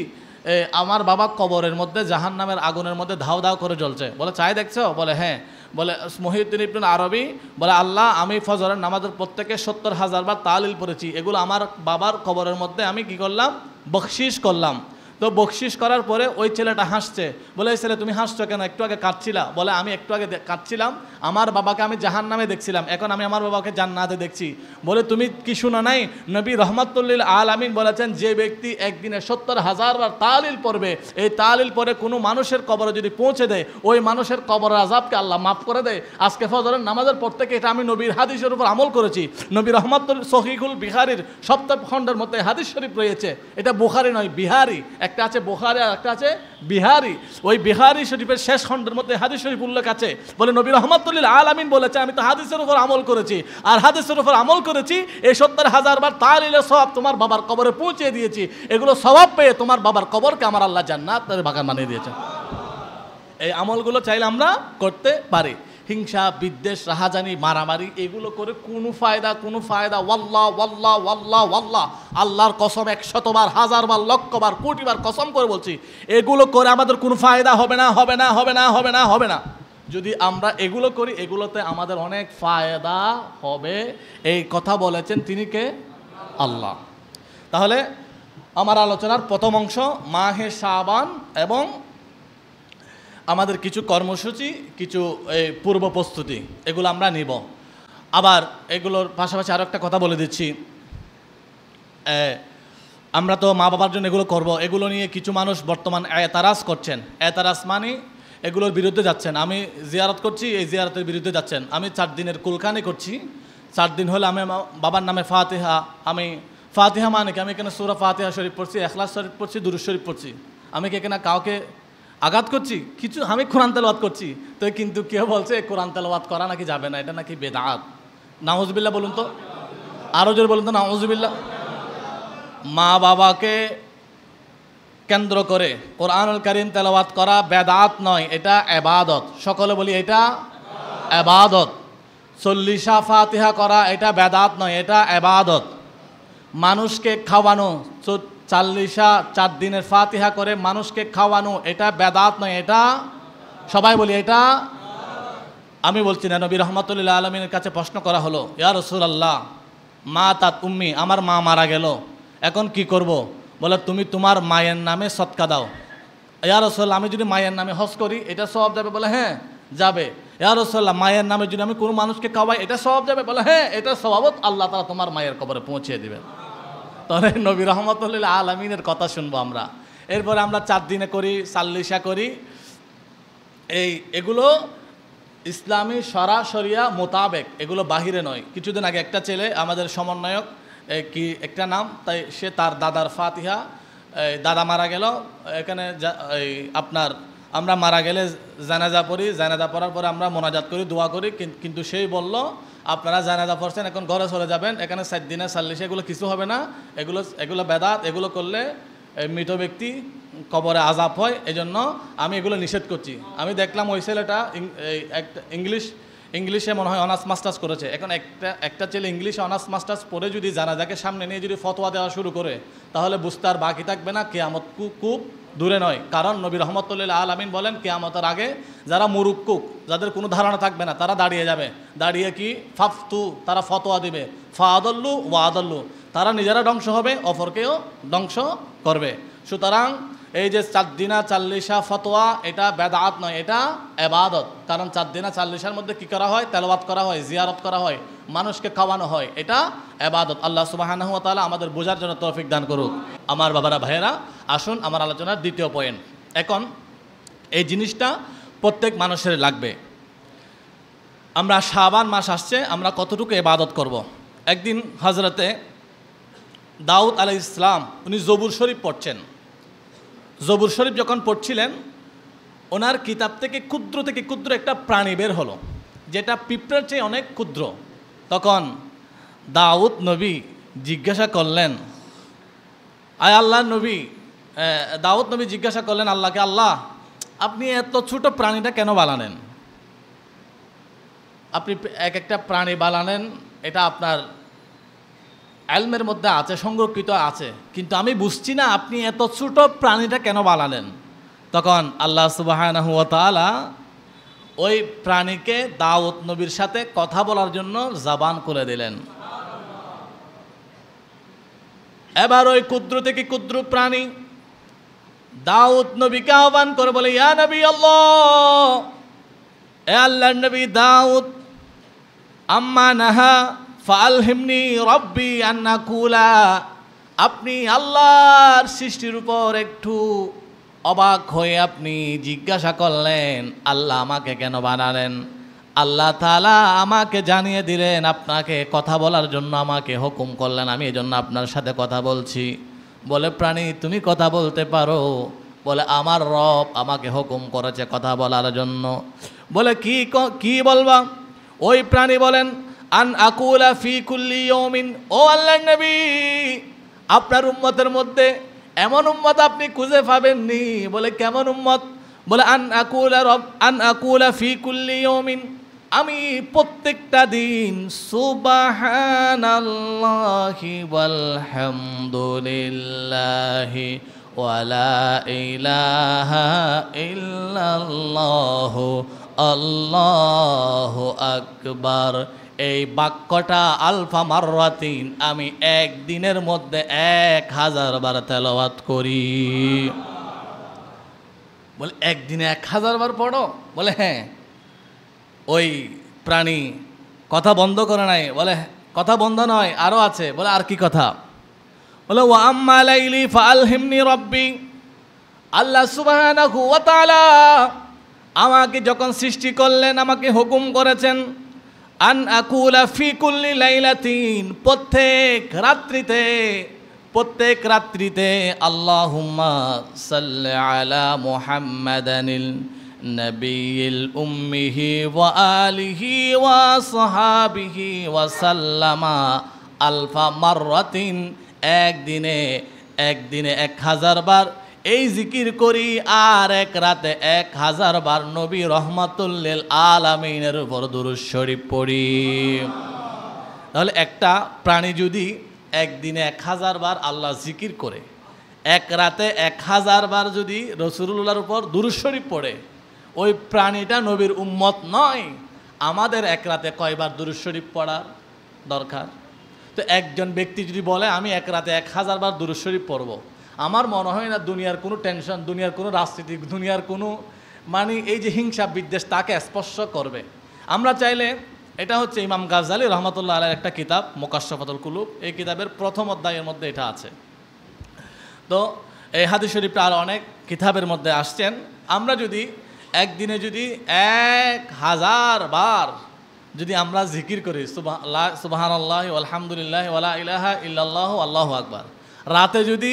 আমার বাবা কবরের মধ্যে জাহান্নামের আগুনের মধ্যে ধাও ধাও করে জ্বলছে। বলে, চাই দেখছো? বলে, হ্যাঁ। বলে, মুহিউদ্দিন ইবনুল আরবি বলে, আল্লাহ, আমি ফজরের নামাজের প্রত্যেকে 70,000 বার তাহলিল পড়েছি, এগুলো আমার বাবার কবরের মধ্যে আমি কি করলাম? বকশিশ করলাম। তো বকশিশ করার পরে ওই ছেলেটা হাসছে। বলে, এই ছেলে তুমি হাসছো কেন? একটু আগে কাঁদছিলা। বলে, আমি একটু আগে কাঁদছিলাম, আমার বাবাকে আমি জাহান্নামে দেখছিলাম, এখন আমি আমার বাবাকে জান্নাতে দেখছি। বলে, তুমি কি শোনা নাই? নবী রাহমাতুল লিল আলামিন বলেছেন, যে ব্যক্তি একদিনে 70,000 বার তাহলিল পড়বে, এই তাহলিল পরে কোনো মানুষের কবরে যদি পৌঁছে দেয়, ওই মানুষের কবরের আযাবকে আল্লাহ মাফ করে দেয়। আজকে ফজরের নামাজের পর থেকে এটা আমি নবীর হাদিসের উপর আমল করেছি। নবী রাহমাতুল সহিহুল বিখারীর 7ম খণ্ডের মধ্যে হাদিস শরীফ রয়েছে, এটা বুখারী নয়, বিহারী। একটা আছে বুখারী আর একটা আছে বিহারী। ওই বিহারী শরীফের শেষ খণ্ডের মধ্যে হাদিস শরীফ উল্লেখ আছে। বলে, নবী রাহমাতুল লিল আলামিন বলেছে, আমি তো হাদিসের উপর আমল করেছি, আর হাদিসের উপর আমল করেছি, এই 70,000 বার তাহলিলের সওয়াব তোমার বাবার কবরে পৌঁছে দিয়েছি। এগুলো সওয়াব পেয়ে তোমার বাবার কবরকে আমার আল্লাহ জান্নাতের বাগান বানিয়ে দিয়েছে। এই আমলগুলো চাইলে আমরা করতে পারি। হিংসা, বিদ্বেষ, রাহাজানি, মারামারি এগুলো করে কোনো ফায়দা ওয়াল্লাহ ওয়াল্লাহ ওয়াল্লাহ ওয়াল্লাহ, আল্লাহর কসম 100 বার, 1000 বার, লক্ষ বার, কোটি বার কসম করে বলছি, এগুলো করে আমাদের কোনো ফায়দা হবে না, হবে না, হবে না, হবে না, হবে না। যদি আমরা এগুলো করি, এগুলোতে আমাদের অনেক ফায়দা হবে। এই কথা বলেছেন তিনি কে? আল্লাহ। তাহলে আমার আলোচনার প্রথম অংশ মাহে শাবান এবং আমাদের কিছু কর্মসূচি, কিছু পূর্ব প্রস্তুতি, এগুলো আমরা নিব। আবার এগুলোর পাশাপাশি আরও একটা কথা বলে দিচ্ছি, আমরা তো মা বাবার জন্য এগুলো করব, এগুলো নিয়ে কিছু মানুষ বর্তমান এতারাজ করছেন। এতারাজ মানে এগুলোর বিরুদ্ধে যাচ্ছেন। আমি জিয়ারত করছি, এই জিয়ারতের বিরুদ্ধে যাচ্ছেন। আমি 4 দিনের কুলখানি করছি, 4 দিন হলে আমি বাবার নামে ফাতিহা, আমি ফাতিহা মানে কি, আমি এখানে সূরা ফাতিহা শরীফ পড়ছি, ইখলাস শরীফ পড়ছি, দুরূদ শরীফ পড়ছি। আমি কি এখানে কাউকে আঘাত করছি? কিছু আমি কোরআন তেলাওয়াত করছি। তো কিন্তু কেউ বলছে কোরআন তেলাওয়াত করা নাকি যাবে না, এটা নাকি বেদাত। নাউজুবিল্লাহ বলুন তো, আরও জোরে বলুন তো, নাউজুবিল্লাহ। মা বাবাকে কেন্দ্র করে কোরআনুল কারীম তেলাওয়াত করা বেদাত নয়, এটা ইবাদত। সকলে বলি, এটা ইবাদত। 40 ফাতিহা করা এটা বেদাত নয়, এটা ইবাদত। মানুষকে খাওয়ানো 4 দিনের ফাতিহা করে মানুষকে খাওয়ানো এটা বেদাত নয়, এটা সবাই বলি এটা। আমি বলছি না, নবী রাহমাতুল লিল আলামিনের কাছে প্রশ্ন করা হলো, ইয়া রাসূলুল্লাহ, মা তাত উম্মি, আমার মা মারা গেল, এখন কি করব? বলে, তুমি তোমার মায়ের নামে সদকা দাও। ইয়া রাসূলুল্লাহ, আমি যদি মায়ের নামে হজ করি এটা সওয়াব যাবে? বলে, হ্যাঁ যাবে। ইয়া রাসূলুল্লাহ, মায়ের নামে যদি আমি কোনো মানুষকে খাওয়াই এটা সওয়াব যাবে? বলে, হ্যাঁ, এটা সওয়াবত আল্লাহ তাআলা তোমার মায়ের কবরে পৌঁছে দিবেন। তাহলে নবী রাহমাতুল লিল আলামিনের কথা শুনবো আমরা। এরপরে আমরা 4 দিনে করি, চাল্লিশা করি। এগুলো ইসলামী শরিয়া মোতাবেক, এগুলো বাহিরে নয়। কিছুদিন আগে একটা ছেলে আমাদের সমন্বয়ক, কি একটা নাম, তাই সে তার দাদার ফাতিহা, দাদা মারা গেল, এখানে আপনার আমরা মারা গেলে জানাজা পড়ি, জানাজা পড়ার পরে আমরা মোনাজাত করি, দোয়া করি, কিন্তু সেই বলল আপনারা জানাজা পড়ছেন, এখন ঘরে চলে যাবেন, এখানে 7 দিনে চাল্লিশে এগুলো কিছু হবে না, এগুলো বেদাত, এগুলো করলে মৃত ব্যক্তি কবরে আযাব হয়, এজন্য আমি এগুলো নিষেধ করছি। আমি দেখলাম ওই ছেলেটা একটা ইংলিশে মনে হয় অনার্স মাস্টার্স করেছে। এখন একটা ছেলে ইংলিশে অনার্স মাস্টার্স পড়ে যদি জানাজাকে সামনে নিয়ে যদি ফতোয়া দেওয়া শুরু করে, তাহলে বুঝতে আর বাকি থাকবে না, কিয়ামত খুব দূরে নয়। কারণ নবী রহমতুল্লাহ আলামিন বলেন, কিয়ামতের আগে যারা মুরুক্কুক, যাদের কোনো ধারণা থাকবে না, তারা দাঁড়িয়ে যাবে, দাঁড়িয়ে কি ফাফতু, তারা ফতোয়া দিবে, ফাআদাল্লু ওয়াদাল্লু, তারা নিজেরা ধ্বংস হবে, অপরকেও ধ্বংস করবে। সুতরাং এই যে 4 দিনা চাল্লিশা ফতোয়া, এটা বেদাত নয়, এটা ইবাদত। কারণ 4 দিনা চাল্লিশার মধ্যে কি করা হয়? তেলাওয়াত করা হয়, জিয়ারত করা হয়, মানুষকে খাওয়ানো হয়, এটা ইবাদত। আল্লাহ সুবহানাহু ওয়া তাআলা আমাদের বোঝার জন্য তৌফিক দান করুক। আমার বাবারা ভাইয়েরা, আসুন আমার আলোচনার দ্বিতীয় পয়েন্ট। এখন এই জিনিসটা প্রত্যেক মানুষের লাগবে। আমরা শাবান মাস আসছে, আমরা কতটুকু ইবাদত করব। একদিন হযরতে দাউদ আলাইহিস সালাম উনি জবুর শরীফ পড়ছেন। জবুর শরীফ যখন পড়ছিলেন, ওনার কিতাব থেকে ক্ষুদ্র একটা প্রাণী বের হলো, যেটা পিঁপড়ার চেয়ে অনেক ক্ষুদ্র। তখন দাউদ নবী জিজ্ঞাসা করলেন, আয় আল্লাহর নবী, দাউদ নবী জিজ্ঞাসা করলেন আল্লাহকে, আল্লাহ আপনি এত ছোট প্রাণীটা কেন বানালেন? আপনি একটা প্রাণী বানালেন, এটা আপনার ইলমের মধ্যে আছে, সংরক্ষিত আছে, কিন্তু আমি বুঝছি না আপনি এত ছোট প্রাণীটা কেন বানালেন। তখন আল্লাহ সুবহানাহু ওয়া তাআলা ওই প্রাণীকে দাউদ নবীর সাথে কথা বলার জন্য জবান করে দিলেন। এবার ওই ক্ষুদ্র থেকে ক্ষুদ্র প্রাণী দাউদ নবীকে আহ্বান করে বলে, ইয়া নবী আল্লাহ, এ আল্লাহর নবী দাউদ, আম্মা নাহা ফালহিমনি রব্বি আন আকুলা। আপনি আল্লাহর সৃষ্টির উপর একটু অবাক হয়ে আপনি জিজ্ঞাসা করলেন, আল্লাহ আমাকে কেন বানালেন? আল্লাহ তাআলা আমাকে জানিয়ে দিলেন, আপনাকে কথা বলার জন্য আমাকে হুকুম করলেন, আমি এজন্য আপনার সাথে কথা বলছি। বলে, প্রাণী তুমি কথা বলতে পারো? বলে, আমার রব আমাকে হুকুম করেছে কথা বলার জন্য। বলে, কি বলবা? ওই প্রাণী বলেন, আন আকুলা ফি কুল্লি ইয়াউমিন। ও আল্লাহর নবী, আপনার উম্মতের মধ্যে এমন উম্মত আপনি খুঁজে পাবেননি। বলে, কেমন উম্মত? বলে, আন আকুলা ফি কুল্লি ইয়াউমিন, আমি প্রত্যেকটা দিন সুবহানাল্লাহি ওয়াল হামদুলিল্লাহি ওয়ালা ইলাহা ইল্লাল্লাহু আল্লাহু আকবার, এই বাক্যটা আলফা মাররাতিন আমি একদিনের মধ্যে 1000 বার তেলাওয়াত করি। বলে, একদিনে 1000 বার পড়ো? বলে, হ্যাঁ। ওই প্রাণী কথা বন্ধ করে নাই। বলে, কথা বন্ধ নয়, আরও আছে। বলে, আর কি কথা? বলে, ওয়া আম্মা লাইলি ফালহিমনি রব্বি। আল্লাহ সুবহানাহু ওয়া তাআলা আমাকে যখন সৃষ্টি করলেন, আমাকে হুকুম করেছেন, আন আকুলা ফি কুল্লি লাইলাতিন, প্রত্যেক রাত্রিতে আল্লাহুম্মা সাল্লি আলা মুহাম্মাদানিল নবিয়িল উম্মিহি ওয়া আলিহি ওয়া সাহাবিহি ওয়া সাল্লামা আলফা মাররাতিন, একদিনে 1000 বার এই জিকির করি, আর এক রাতে 1000 বার নবী রহমাতুল আলামিনের উপর দুরূদ শরীফ পড়ি। তাহলে একটা প্রাণী যদি একদিনে 1000 বার আল্লাহ জিকির করে, এক রাতে 1000 বার যদি রাসূলুল্লাহর উপর দুরূদ শরীফ পড়ে, ওই প্রাণীটা নবীর উম্মত নয়। আমাদের এক রাতে কয়বার দুরূদ শরীফ পড়ার দরকার? তো একজন ব্যক্তি যদি বলে আমি এক রাতে 1000 বার দুরূদ শরীফ পড়ব, আমার মনে হয় না দুনিয়ার কোনো টেনশন, দুনিয়ার কোনো রাজনীতি, দুনিয়ার কোনো এই যে হিংসা বিদ্বেষ তাকে স্পর্শ করবে। আমরা চাইলে, এটা হচ্ছে ইমাম গাজ্জালী রহমাতুল্লাহ আলাইহির একটা কিতাব মুকাশশাফাতুল কুলুব, এই কিতাবের প্রথম অধ্যায়ের মধ্যে এটা আছে। তো এই হাদিস শরীফটা আর অনেক কিতাবের মধ্যে আসছেন। আমরা যদি একদিনে যদি 1000 বার যদি আমরা জিকির করি সুবহানাল্লাহ আলহামদুলিল্লাহ ওয়ালা ইলাহা ইল্লাল্লাহু আল্লাহু আকবার, রাতে যদি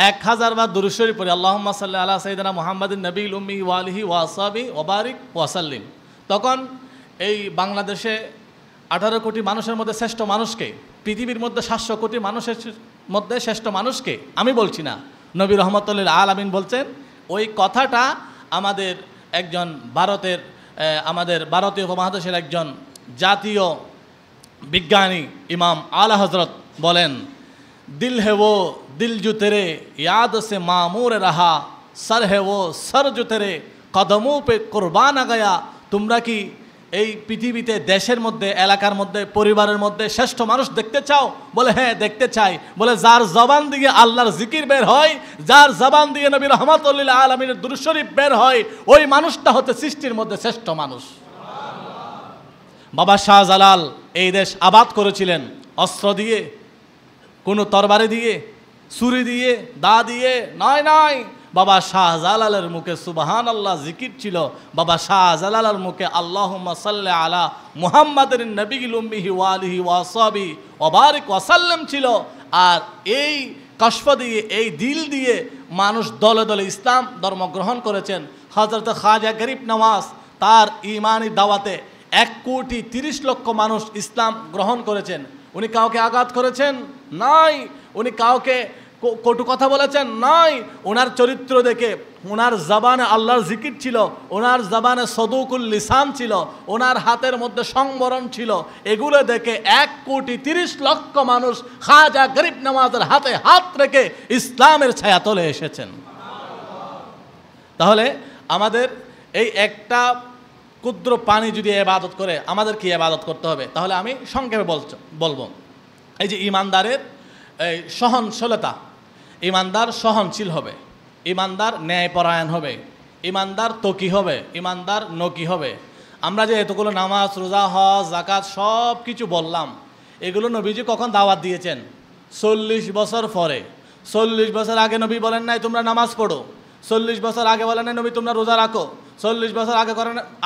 1000 বার দুরূদ শরীফ পড়ি আল্লাহুম্মা সাল্লি আলা সাইয়্যিদিনা মুহাম্মাদিন নবিয়্যিল উম্মি ওয়া আলিহি ওয়া আসহাবিহি ওয়া বারিক ওয়া সাল্লিম, তখন এই বাংলাদেশে 18 কোটি মানুষের মধ্যে শ্রেষ্ঠ মানুষকে, পৃথিবীর মধ্যে 700 কোটি মানুষের মধ্যে শ্রেষ্ঠ মানুষকে আমি বলছি না, নবী রহমতুল আলামিন বলছেন। ওই কথাটা আমাদের একজন আমাদের ভারতীয় উপমহাদেশের একজন জাতীয় বিজ্ঞানী ইমাম আলা হজরত বলেন, দিল হে वो दिल जो तेरे याद से मामूर रहा, सर है वो सर जो तेरे कदमों पे कुर्बान आ गया। তোমরা কি এই পৃথিবীতে দেশের মধ্যে, এলাকার মধ্যে, পরিবারের মধ্যে শ্রেষ্ঠ মানুষ দেখতে চাও? বলে হ্যাঁ দেখতে চাই। বলে যার জবান দিয়ে আল্লাহর জিকির বের হয়, যার জবান দিয়ে নবী রহমাতুল আলামিনের দুরূদ শরীফ বের হয়, ওই মানুষটা হচ্ছে সৃষ্টির মধ্যে শ্রেষ্ঠ মানুষ। বাবা শাহজালাল এই দেশ আবাদ করেছিলেন অস্ত্র দিয়ে, কোনো তরবারি দিয়ে, ছুরি দিয়ে, দা দিয়ে নয় নয়। বাবা শাহজালালের মুখে সুবহানাল্লাহ জিকির ছিল। বাবা শাহজালালের মুখে আল্লাহুম্মা সাল্লি আলা মুহাম্মাদিন নবিয়্যিল উম্মিহি ওয়া আলিহি ওয়া আসহাবিহি ওয়া বারিক ওয়া সাল্লাম ছিল। আর এই কশফ দিয়ে, এই দিল দিয়ে মানুষ দলে দলে ইসলাম ধর্ম গ্রহণ করেছেন। হযরত খাজা গরিব নওয়াজ তার ঈমানি দাওয়াতে 1,30,00,000 মানুষ ইসলাম গ্রহণ করেছেন। উনি কাউকে আঘাত করেছেন? নাই। উনি কাউকে কটু কথা বলেছেন? নাই। ওনার চরিত্র দেখে, ওনার জবানে আল্লাহর জিকির ছিল, ওনার জবানে সদুকুল লিসান ছিল, ওনার হাতের মধ্যে সংবরণ ছিল। এগুলো দেখে 1,30,00,000 মানুষ খাজা গরিব নওয়াজের হাতে হাত রেখে ইসলামের ছায়া তলে এসেছেন। তাহলে আমাদের এই একটা ক্ষুদ্র পানি যদি ইবাদত করে, আমাদের কি ইবাদত করতে হবে? তাহলে আমি সংক্ষেপে বলবো। এই যে ইমানদারের এই সহনশীলতা, ইমানদার সহনশীল হবে, ইমানদার ন্যায়পরায়ণ হবে, ইমানদার তকি হবে, ইমানদার নকি হবে। আমরা যে এতগুলো নামাজ, রোজা, হজ, যাকাত সব কিছু বললাম, এগুলো নবীজি কখন দাওয়াত দিয়েছেন? 40 বছর পরে। 40 বছর আগে নবী বলেন নাই তোমরা নামাজ পড়ো, 40 বছর আগে বলেন নাই নবী তোমরা রোজা রাখো, 40 বছর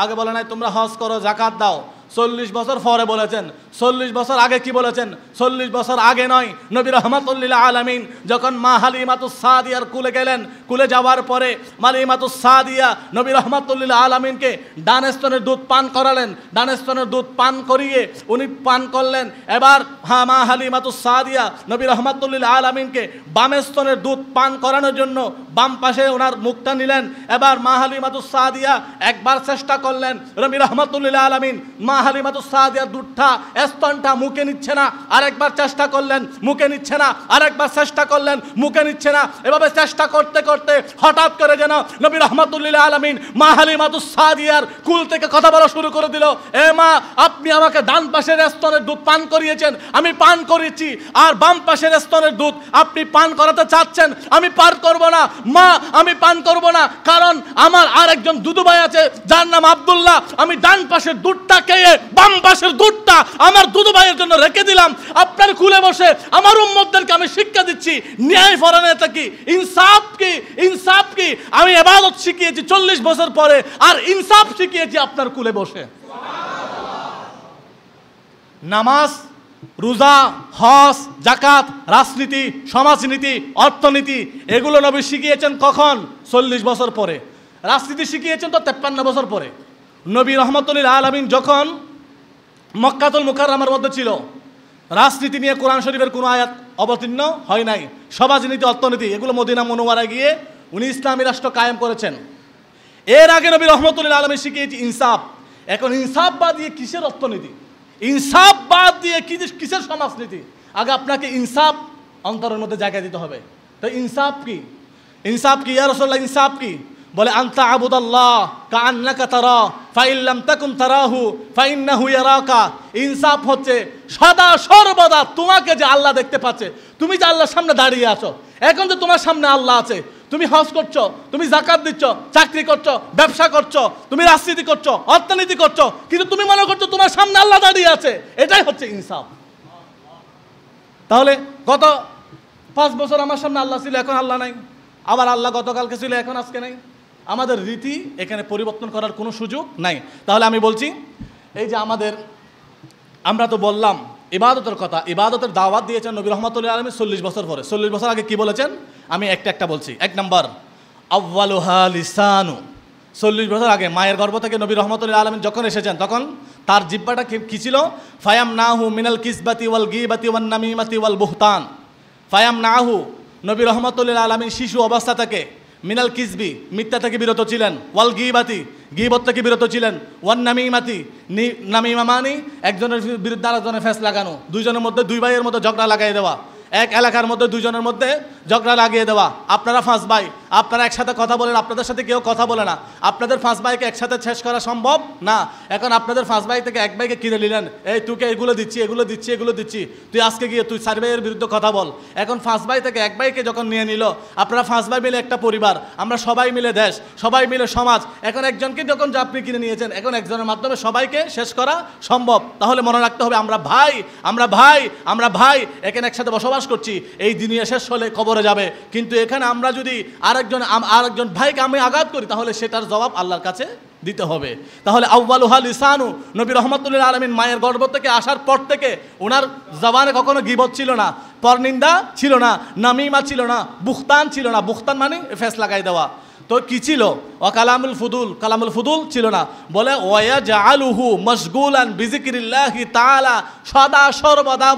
আগে বলে নাই তোমরা হজ করো, যাকাত দাও। 40 বছর পরে বলেছেন। 40 বছর আগে কি বলেছেন? 40 বছর আগে নয়, নবী রহমাতুল আলামিন যখন মা হালিমাতুস সাদিয়ার কুলে গেলেন, কুলে যাওয়ার পরে হালিমাতুস সাদিয়া নবী রহমাতুল আলামিনকে ডান স্তনের দুধ পান করালেন। ডান স্তনের দুধ পান করিয়ে উনি পান করলেন। এবার মা হালিমাতুস সাদিয়া নবী রহমাতুল আলামিনকে বাম স্তনের দুধ পান করানোর জন্য বাম পাশে ওনার মুখটা নিলেন। এবার মা হালিমাতুস সাদিয়া একবার চেষ্টা করলেন, নবী রহমাতুল আলামিন মা হালিমাতুস সাদিয়ার দুধটা, স্তনটা মুখে নিচ্ছে না। আরেকবার চেষ্টা করলেন, মুখে নিচ্ছে না। আরেকবার চেষ্টা করলেন, মুখে নিচ্ছে না। এভাবে চেষ্টা করতে করতে হঠাৎ করে যেন নবী রহমাতুল আলামিন মা হালিমাতুস সাদিয়ার কুল থেকে কথা বলা শুরু করে দিল। এ মা, আপনি আমাকে ডান পাশের স্তনের দুধ পান করিয়েছেন, আমি পান করেছি, আর বাম পাশের স্তনের দুধ আপনি পান করাতে চাচ্ছেন, আমি পান করব না। মা, আমি পান করব না, কারণ আমার আরেকজন দুদু ভাই আছে যার নাম আব্দুল্লাহ। আমি ডান পাশের দুধটা খেয়ে বাম পাশের দুধটা আমার দুদু ভাইয়ের জন্য রেখে দিলাম। আপনার কুলে বসে আমার উম্মতদেরকে আমি শিক্ষা দিচ্ছি ন্যায় পরায়ণতা কি, ইনসাফ কি। ইনসাফ কি? আমি ইবাদত শিখিয়েছি 40 বছর পরে, আর ইনসাফ শিখিয়েছি আপনার কুলে বসে। নামাজ, রোজা, হজ, যাকাত, রাজনীতি, সমাজনীতি, অর্থনীতি এগুলো নবী শিখিয়েছেন কখন? 40 বছর পরে। রাজনীতি শিখিয়েছেন তো 53 বছর পরে। নবী রহমতুল আলামিন যখন মক্কাতুল মুকাররমার মধ্যে ছিল, রাজনীতি নিয়ে কোরআন শরীফের কোনো আয়াত অবতীর্ণ হয় নাই। সমাজনীতি, অর্থনীতি এগুলো মদিনা মুনওয়ারায় গিয়ে উনি ইসলামী রাষ্ট্র কায়েম করেছেন। এর আগে নবী রহমতুল আলামিন শিখিয়েছি ইনসাফ। এখন ইনসাফ বাদ দিয়ে কিসের অর্থনীতি? ইনসাফ বাদ দিয়ে কিসের সমাজনীতি? আগে আপনাকে ইনসাফ অন্তরের মধ্যে জায়গা দিতে হবে। তো ইনসাফ কি? ইনসাফ কি ইয়া রাসূলুল্লাহ? ইনসাফ কি? বলে আনতা আবুদাল্লাহ কাআন্নাকা তারা ফাইন লাম তাকুন তারাহু ফাইন্নাহু ইয়ারাকা। ইনসাফ হচ্ছে সদা সর্বদা তোমাকে যে আল্লাহ দেখতে পাচ্ছে, তুমি যে আল্লাহর সামনে দাঁড়িয়ে আছো, এখন যে তোমার সামনে আল্লাহ আছে, তুমি হজ করছো, তুমি যাকাত দিচ্ছ, চাকরি করছো, ব্যবসা করছো, তুমি রাজনীতি করছো, অর্থনীতি করছো, কিন্তু তুমি মনে করছো তোমার সামনে আল্লাহ দাঁড়িয়ে আছে। এটাই হচ্ছে ইনসাফ। তাহলে গত 5 বছর আমার সামনে আল্লাহ ছিল, এখন আল্লাহ নাই। আবার আল্লাহ গতকালকে ছিল, এখন আজকে নেই। আমাদের রীতি এখানে পরিবর্তন করার কোনো সুযোগ নাই। তাহলে আমি বলছি, এই যে আমরা তো বললাম ইবাদতের কথা, ইবাদতের দাওয়াত দিয়েছেন নবী রহমাতুল্লাহ আলামিন 40 বছর পরে। 40 বছর আগে কি বলেছেন আমি একটা বলছি। 1 নম্বর, আউয়ালুহা লিসানু। 40 বছর আগে মায়ের গর্ভ থেকে নবী রহমাতুল্লাহ আলামিন যখন এসেছেন, তখন তার জিহ্বাটা কি ছিল? ফায়াম নাহু মিনাল কিসবাতি ওয়াল গীবাতি ওয়ান নামিমাতি ওয়াল বুহতান। ফায়াম নাহু, নবী রহমাতুল্লাহ আলামিন শিশু অবস্থা থেকে মিনাল কিসবি, মিথ্যা থেকে বিরত ছিলেন, ওয়াল গীবাতি, গীবত থেকে বিরত ছিলেন, ওয়ান নামিমাতি, নামিমা মানি একজনের বিরুদ্ধে আরেকজনের ফেস লাগানো, দুইজনের মধ্যে, দুই ভাইয়ের মধ্যে ঝগড়া লাগাই দেওয়া, এক এলাকার মধ্যে দুইজনের মধ্যে ঝগড়া লাগিয়ে দেওয়া। আপনারা 5 ভাই, আপনারা একসাথে কথা বলেন, আপনাদের সাথে কেউ কথা বলে না, আপনাদের 5 ভাইকে একসাথে শেষ করা সম্ভব না। এখন আপনাদের 5 ভাই থেকে এক ভাইকে কিনে নিলেন, এই তোকে এগুলো দিচ্ছি, এগুলো দিচ্ছি, এগুলো দিচ্ছি, তুই আজকে গিয়ে তুই 4 ভাইয়ের বিরুদ্ধে কথা বল। এখন 5 ভাই থেকে এক ভাইকে যখন নিয়ে নিল, আপনারা 5 ভাই মিলে একটা পরিবার, আমরা সবাই মিলে দেশ, সবাই মিলে সমাজ। এখন একজনকে যখন আপনি কিনে নিয়েছেন, এখন একজনের মাধ্যমে সবাইকে শেষ করা সম্ভব। তাহলে মনে রাখতে হবে, আমরা ভাই, আমরা ভাই, আমরা ভাই, এখানে একসাথে বসবাস করছি। এই দুনিয়া শেষ হলে কবরে যাবে, কিন্তু এখানে আমরা যদি আরেকজন ভাইকে আমি আঘাত করি, তাহলে সেটার জবাব আল্লাহর কাছে দিতে হবে। তাহলে আউয়ালুহা লিসানু, নবী রহমাতুল্লাহ আলামিন মায়ের গর্ভ থেকে আসার পর থেকে ওনার জবানে কখনো গীবত ছিল না, পরনিন্দা ছিল না, নামিমা ছিল না, বুখতান ছিল না। বুখতান মানে ফেস লাগাই দেওয়া। তো কি ছিল? ও কালামুল ফুদুল, কালামুল ফুদুল ছিল না। বলে ওয়া জাআলুহু মাশগুলান বিযিকরিল্লাহি তাআলা, সদা সর্বদা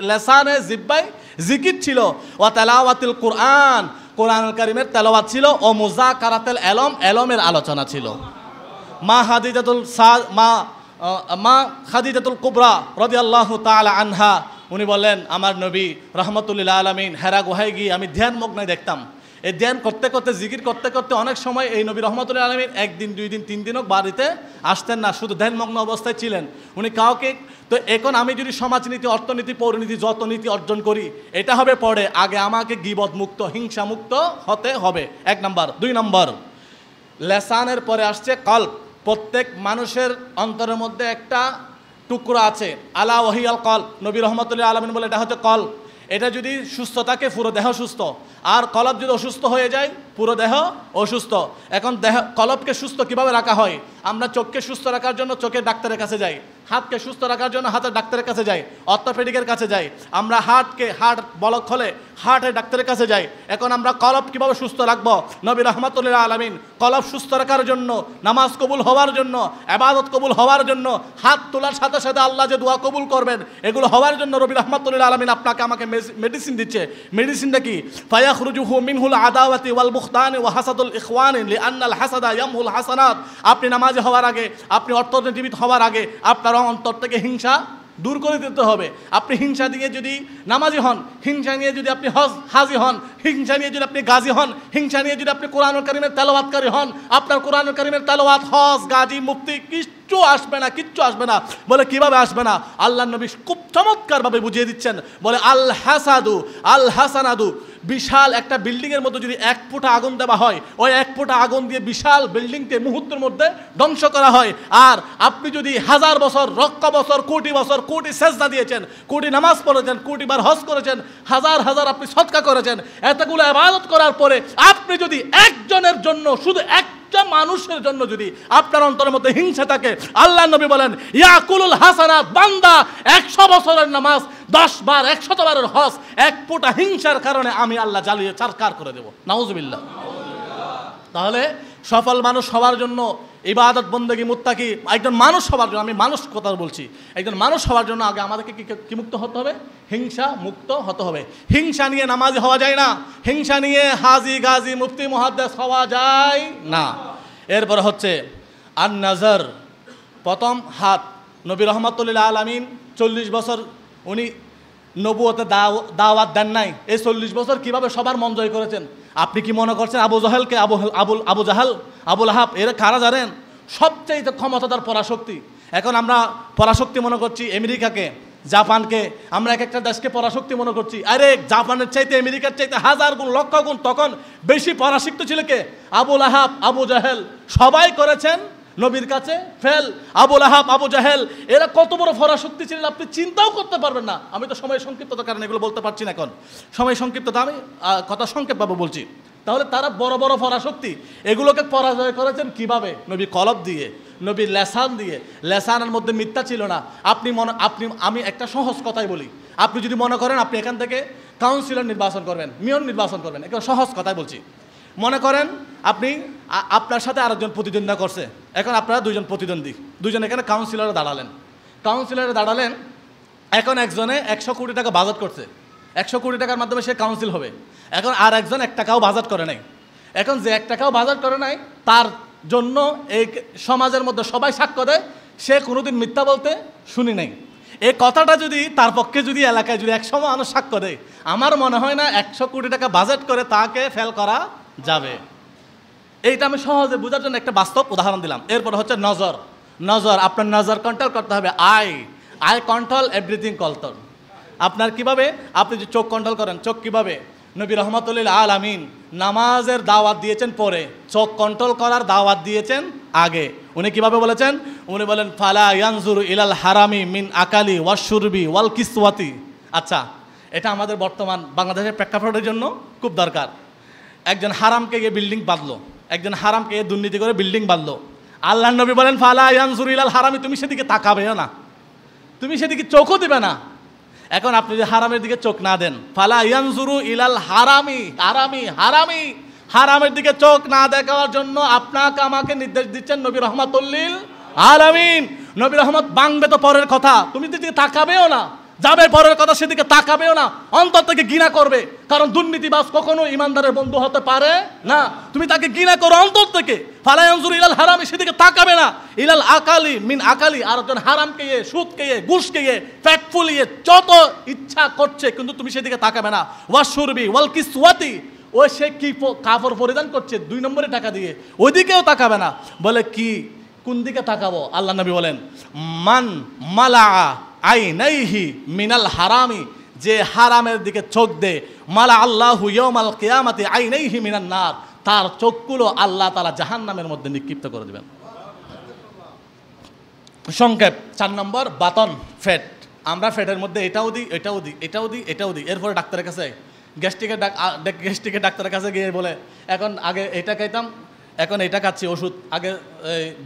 লেসানে জিব্বায় জিকির ছিল। ও তেলাওয়াতিল কুরআন, কোরআনুল কারীমের তেলাওয়াত ছিল। ও মুযাকারাতুল ইলম, ইলমের আলোচনা ছিল। মা খাদিজাতুল কুবরা রাদিয়াল্লাহু তাআলা আনহা, উনি বলেন আমার নবী রহমাতুল্লাহ আলামিন হেরা গুহায় গিয়ে আমি ধ্যানমগ্ন দেখতাম। এই ধ্যান করতে করতে, জিকির করতে করতে অনেক সময় এই নবী রহমাতুল্লাহ আলামিন 1 দিন 2 দিন 3 দিনও বাড়িতে আসতেন না, শুধু ধ্যানমগ্ন অবস্থায় ছিলেন উনি কাউকে। তো এখন আমি যদি সমাজনীতি, অর্থনীতি, পৌরনীতি, যত নীতি অর্জন করি, এটা হবে পরে, আগে আমাকে গীবত মুক্ত, হিংসা মুক্ত হতে হবে। 1 নম্বর। 2 নম্বর, লেসানের পরে আসছে কলব। প্রত্যেক মানুষের অন্তরের মধ্যে একটা টুকরো আছে, আলা ওয়াহিয়াল কলব। নবী রহমাতুল্লাহ আলামিন বলে এটা হচ্ছে কলব। এটা যদি সুস্থ থাকে পুরো দেহ সুস্থ, আর কলব যদি অসুস্থ হয়ে যায় পুরো দেহ অসুস্থ। এখন কলবকে সুস্থ কিভাবে রাখা হয়? আমরা চোখকে সুস্থ রাখার জন্য চোখের ডাক্তারের কাছে যাই, হাতকে সুস্থ রাখার জন্য হাতের ডাক্তারের কাছে যাই, অর্থোপেডিকের কাছে যাই। আমরা হার্ট বলক হলে হার্টের ডাক্তারের কাছে যাই। এখন আমরা কলব কিভাবে সুস্থ রাখবো? নবী রহমাতুল্লাহ আলামিন কলব সুস্থ রাখার জন্য, নামাজ কবুল হওয়ার জন্য, ইবাদত কবুল হওয়ার জন্য, হাত তোলার সাথে সাথে আল্লাহ যে দোয়া কবুল করবেন, এগুলো হওয়ার জন্য নবী রহমাতুল্লাহ আলামিন আপনাকে আমাকে মেডিসিন দিচ্ছে। মেডিসিনটা কি? ফায়াখরুজুহু মিনহুল আদাওয়াতি ওয়াল বুখতানি ওয়া হাসাদুল ইখওয়ানি লিআন্নাল হাসাদা ইয়ামহুল হাসানাত। আপনি নামাজি হওয়ার আগে, আপনি অর্থনীতিবিদ হওয়ার আগে আপনার অন্তর থেকে হিংসা দূর করে দিতে হবে। আপনি হিংসা দিয়ে যদি নামাজি হন, হিংসা নিয়ে যদি আপনি হাজি হন, হিংসা নিয়ে যদি আপনি গাজী হন, হিংসা নিয়ে যদি আপনি কোরআনুল কারীমের তেলাওয়াতকারী হন, আপনার কোরআনুল কারীমের তেলাওয়াত, হজ, গাজী, মুফতি কিচ্ছু আসবে না, কিচ্ছু আসবে না। বলে কিভাবে আসবে না? আল্লাহর নবী খুব চমৎকারভাবে বুঝিয়ে দিচ্ছেন। বলে আল হাসাদু আল হাসানাদু, বিশাল একটা বিল্ডিংয়ের মধ্যে যদি 1 ফোঁটা আগুন দেওয়া হয়, ওই 1 ফোঁটা আগুন দিয়ে বিশাল বিল্ডিংকে মুহূর্তের মধ্যে ধ্বংস করা হয়। আর আপনি যদি 1000 বছর, লক্ষ বছর, কোটি বছর, কোটি সেজদা দিয়েছেন, কোটি নামাজ পড়েছেন, কোটি বার হজ করেছেন, হাজার হাজার আপনি সদকা করেছেন, এতগুলো ইবাদত করার পরে আপনি যদি একজনের জন্য, শুধু একটা মানুষের জন্য যদি আপনার অন্তরের মধ্যে হিংসা থাকে, আল্লাহ নবী বলেন ইয়াকুলুল হাসানাত, বান্দা 100 বছরের নামাজ, 10 বার, 100 বারের হজ, 1 ফোঁটা হিংসার কারণে আমি আল্লাহ জ্বালিয়ে চারকার করে দেব। নাউজুবিল্লাহ। তাহলে সফল মানুষ হওয়ার জন্য, ইবাদত বন্দেগী মুত্তাকি একজন মানুষ হওয়ার জন্য, আমি মানুষ কথা বলছি, একজন মানুষ হওয়ার জন্য আগে আমাদেরকে কি মুক্ত হতে হবে? হিংসা মুক্ত হতে হবে। হিংসা নিয়ে নামাজি হওয়া যায় না, হিংসা নিয়ে হাজি, গাজী, মুফতি, মুহাদ্দিস হওয়া যায় না। এরপর হচ্ছে আন নাজার, প্রথম হাত। নবী রহমাতুল্লাহ আলামিন 40 বছর উনি নবুয়তে দাওয়াত দেন নাই। এই 40 বছর কিভাবে সবার মন জয় করেছেন? আপনি কি মনে করছেন আবু জাহেলকে, আবু জাহাল, আবু লাহাব এরা কারা জানেন? সবচেয়ে ক্ষমতাদার পরাশক্তি। এখন আমরা পরাশক্তি মনে করছি আমেরিকাকে, জাপানকে, আমরা এক একটা দেশকে পরাশক্তি মনে করছি। আরে জাপানের চাইতে, আমেরিকার চাইতে 1000 গুণ, লক্ষ গুণ তখন বেশি পরাশক্তি ছিল কে? আবু লাহাব, আবু জাহেল। সবাই করেছেন নবীর কাছে ফেল। আবু লাহাব, আবু জাহেল, এরা কত বড় পরাশক্তি ছিলেন আপনি চিন্তাও করতে পারবেন না। আমি তো সময় সংক্ষিপ্ততার কারণে এগুলো বলতে পারছি না, এখন সময় সংক্ষিপ্ততা, আমি কথা সংক্ষেপভাবে বলছি। তাহলে তারা বড় বড় পরাশক্তি, এগুলোকে পরাজয় করেছেন কিভাবে? নবী কলব দিয়ে, নবীর লেসান দিয়ে। লেসানের মধ্যে মিথ্যা ছিল না। আমি একটা সহজ কথাই বলি, আপনি যদি মনে করেন আপনি এখান থেকে কাউন্সিলর নির্বাচন করবেন, মেয়র নির্বাচন করবেন, একটা সহজ কথাই বলছি। মনে করেন আপনি আপনার সাথে আরেকজন প্রতিদ্বন্দ্বিতা করছে, এখন আপনারা দুইজন প্রতিদ্বন্দ্বী, দুইজন এখানে কাউন্সিলরে দাঁড়ালেন। এখন একজনে 100 কোটি টাকা বাজেট করছে, 100 কোটি টাকার মাধ্যমে সে কাউন্সিল হবে। এখন আর একজন 1 টাকাও বাজেট করে নাই। এখন যে 1 টাকাও বাজেট করে নাই, তার জন্য এই সমাজের মধ্যে সবাই সাক্ষ্য দেয় সে কোনোদিন মিথ্যা বলতে শুনি নাই। এই কথাটা যদি তার পক্ষে যদি এলাকায় যদি 100 মানুষ সাক্ষ্য দেয়, আমার মনে হয় না 100 কোটি টাকা বাজেট করে তাকে ফেল করা যাবে। এইটা আমি সহজে বোঝার জন্য একটা বাস্তব উদাহরণ দিলাম। এরপর হচ্ছে নজর, আপনার নজর কন্ট্রোল করতে হবে। I control everything control. আপনার কিভাবে? আপনি যে চোখ কন্ট্রোল করেন, চোখ কিভাবে? নবী রহমাতুল্লিল আলামিন নামাজের দাওয়াত দিয়েছেন পরে, চোখ কন্ট্রোল করার দাওয়াত দিয়েছেন আগে। উনি কিভাবে বলেছেন? উনি বলেন ফালা ইয়ানজুরু ইলাল হারামি মিন আকালি ওয়াশুরবি ওয়াল কিসওয়াতি। আচ্ছা, এটা আমাদের বর্তমান বাংলাদেশের প্রেক্ষাপটের জন্য খুব দরকার। একজন হারামকে গিয়ে বিল্ডিং বাঁধলো, একজন হারামকে গিয়ে দুর্নীতি করে বিল্ডিং বাঁধলো। আল্লাহর নবী বলেন ফালা ইয়ানজুরু ইলাল হারামি, তুমি সেদিকে তাকাবেও না, তুমি সেদিকে চোখও দিবে না। এখন আপনি যে হারামের দিকে চোখ না দেন, ফালা ইয়ানজুরু ইলাল হারামের দিকে চোখ না দেখার জন্য আপনাকে আমাকে নির্দেশ দিচ্ছেন নবী রহমাতুল্লিল আলামিন। নবী রহমত বাংবে তো পরের কথা, তুমি দিকে তাকাবেও না, যাবে পরের কথা সেদিকে তাকাবেও না, অন্তর থেকে ঘৃণা করবে। কারণ দুর্নীতিবাজ কখনো ইমানদারের বন্ধু হতে পারে না। তুমি তাকে ঘৃণা করো অন্তর থেকে। ফালা ইয়ানজুরু ইলাল হারামি, সেদিকে তাকাবে না। ইলাল আকালি মিন আকালি, আর একজন হারামকে সুদকে ঘুষকে ফ্যাট ফুলিয়ে যত ইচ্ছা করছে, কিন্তু তুমি সেদিকে তাকাবে না। ওয়াশুরবি ওয়াল কিসওয়াতি, ও সে কি কাপড় পরিধান করছে 2 নম্বরে টাকা দিয়ে, ওইদিকেও তাকাবে না। বলে কি, কোন দিকে তাকাবো? আল্লাহ নবী বলেন মান মালা আইনাইহি মিনাল হারামি, যে হারামের দিকে চোখ দে, মালা আল্লাহু ইয়াউমাল কিয়ামাতি আইনাইহি মিনান নার, তার চোখগুলো আল্লাহ তাআলা জাহান্নামের মধ্যে নিক্ষিপ্ত করে দিবেন। সংক্ষেপ 4 নম্বর বাতন, ফ্যাট। আমরা ফ্যাটের মধ্যে এটাও দিই। এরপরে ডাক্তারের কাছে গ্যাস্ট্রিকের ডাক্তারের কাছে গিয়ে বলে এখন আগে এটা খাইতাম, এখন এটা খাচ্ছি ওষুধ, আগে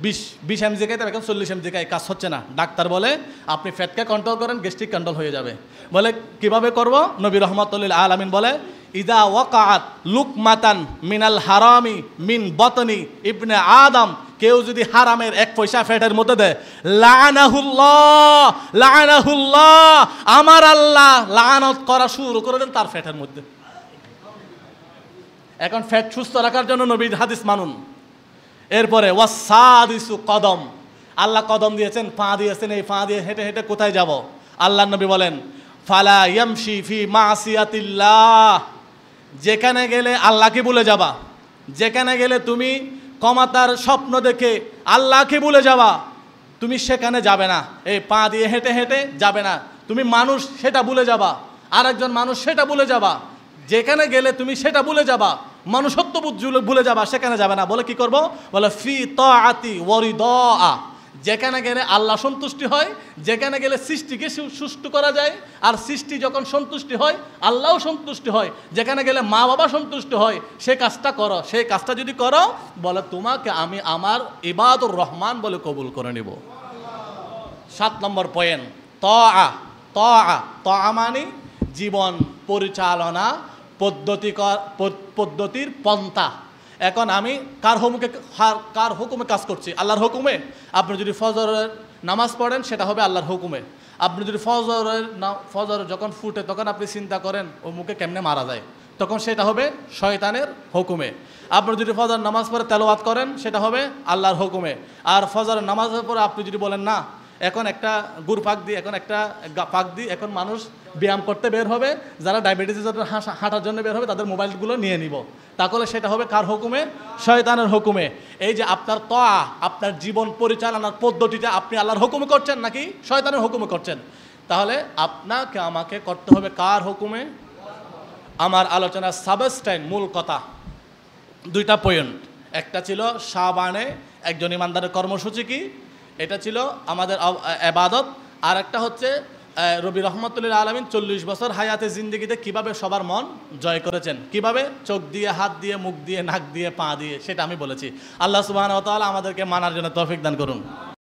20 mg খাইতাম, এখন 40 mg খাই, কাজ হচ্ছে না। ডাক্তার বলে আপনি ফ্যাটকে কন্ট্রোল করেন, গ্যাস্ট্রিক কন্ট্রোল হয়ে যাবে। বলে কিভাবে করব? নবী রহমাতুল্লিল আলামিন বলে ইদা ওয়াকাআত লুকমাতান মিনাল হারামি মিন বাতনি ইবনে আদম, কেউ যদি হারামের 1 পয়সা ফ্যাটের মধ্যে দেয়, লাআনাহুল্লাহ, আমার আল্লাহ লাআনত করা শুরু করে দেন তার ফ্যাটের মধ্যে। এখন ফ্যাট সুস্থ রাখার জন্য নবীর হাদিস মানুন। এরপরে ওয়াসাদিসু কদম, আল্লাহ কদম দিয়েছেন, পা দিয়েছেন, এই পা দিয়ে হেঁটে হেঁটে কোথায় যাব? আল্লাহ নবী বলেন ফালা ইয়ামশি ফি মাসিয়াতিল্লাহ, যেখানে গেলে আল্লাহকে ভুলে যাবা, যেখানে গেলে তুমি ক্ষমতার স্বপ্ন দেখে আল্লাহকে ভুলে যাবা, তুমি সেখানে যাবে না। এই পা দিয়ে হেঁটে হেঁটে যাবে না, তুমি মানুষ সেটা ভুলে যাবা, আরেকজন মানুষ সেটা ভুলে যাবা, যেখানে গেলে তুমি সেটা ভুলে যাবা, মনুষ্যত্ববোধ ভুলে যাবা, সেখানে যাবে না। বলে কি করব? বলে ফি তাআতি ওয়ারিদা, যেখানে গেলে আল্লাহ সন্তুষ্টি হয়, যেখানে গেলে সৃষ্টিকে সুষ্ঠু করা যায়, আর সৃষ্টি যখন সন্তুষ্টি হয় আল্লাহও সন্তুষ্টি হয়, যেখানে গেলে মা বাবা সন্তুষ্ট হয়, সে কাজটা করো। সেই কাজটা যদি করো, বলে তোমাকে আমি আমার ইবাদুর রহমান বলে কবুল করে নিব। 7 নম্বর পয়েন্ট, তা মানে জীবন পরিচালনা পদ্ধতির পন্থা। এখন আমি কার হুকুমে কাজ করছি? আল্লাহর হুকুমে। আপনি যদি ফজরের নামাজ পড়েন, সেটা হবে আল্লাহর হুকুমে। আপনি যদি ফজর যখন ফুটে তখন আপনি চিন্তা করেন ও মুখে কেমনে মারা যায়, তখন সেটা হবে শয়তানের হুকুমে। আপনি যদি ফজর নামাজ পড়ে তেলাওয়াত করেন, সেটা হবে আল্লাহর হুকুমে। আর ফজরের নামাজের পরে আপনি যদি বলেন না, এখন একটা গুড় পাক দিই, এখন একটা পাক দিই, এখন মানুষ ব্যায়াম করতে বের হবে, যারা ডায়াবেটিসের জন্য হাঁটার জন্য বের হবে তাদের মোবাইলগুলো নিয়ে নিব, তাহলে সেটা হবে কার হুকুমে? শয়তানের হুকুমে। এই যে আপনার আপনার জীবন পরিচালনার পদ্ধতিটা আপনি আল্লাহর হুকুমে করছেন নাকি শয়তানের হুকুমে করছেন? তাহলে আপনাকে আমাকে করতে হবে কার হুকুমে? আমার আলোচনার সাবস্টাইন মূল কথা 2টা পয়েন্ট, একটা ছিল শাবানে, একজন ইমানদারের কর্মসূচি কি? এটা ছিল আমাদের ইবাদত। আর একটা হচ্ছে রবি রহমতুল্লাহ আলামিন 40 বছর হায়াতে জিন্দেগিতে কিভাবে সবার মন জয় করেছেন, কিভাবে চোখ দিয়ে, হাত দিয়ে, মুখ দিয়ে, নাক দিয়ে, পা দিয়ে, সেটা আমি বলেছি। আল্লাহ সুবহানাহু ওয়া তাআলা আমাদেরকে মানার জন্য তৌফিক দান করুন।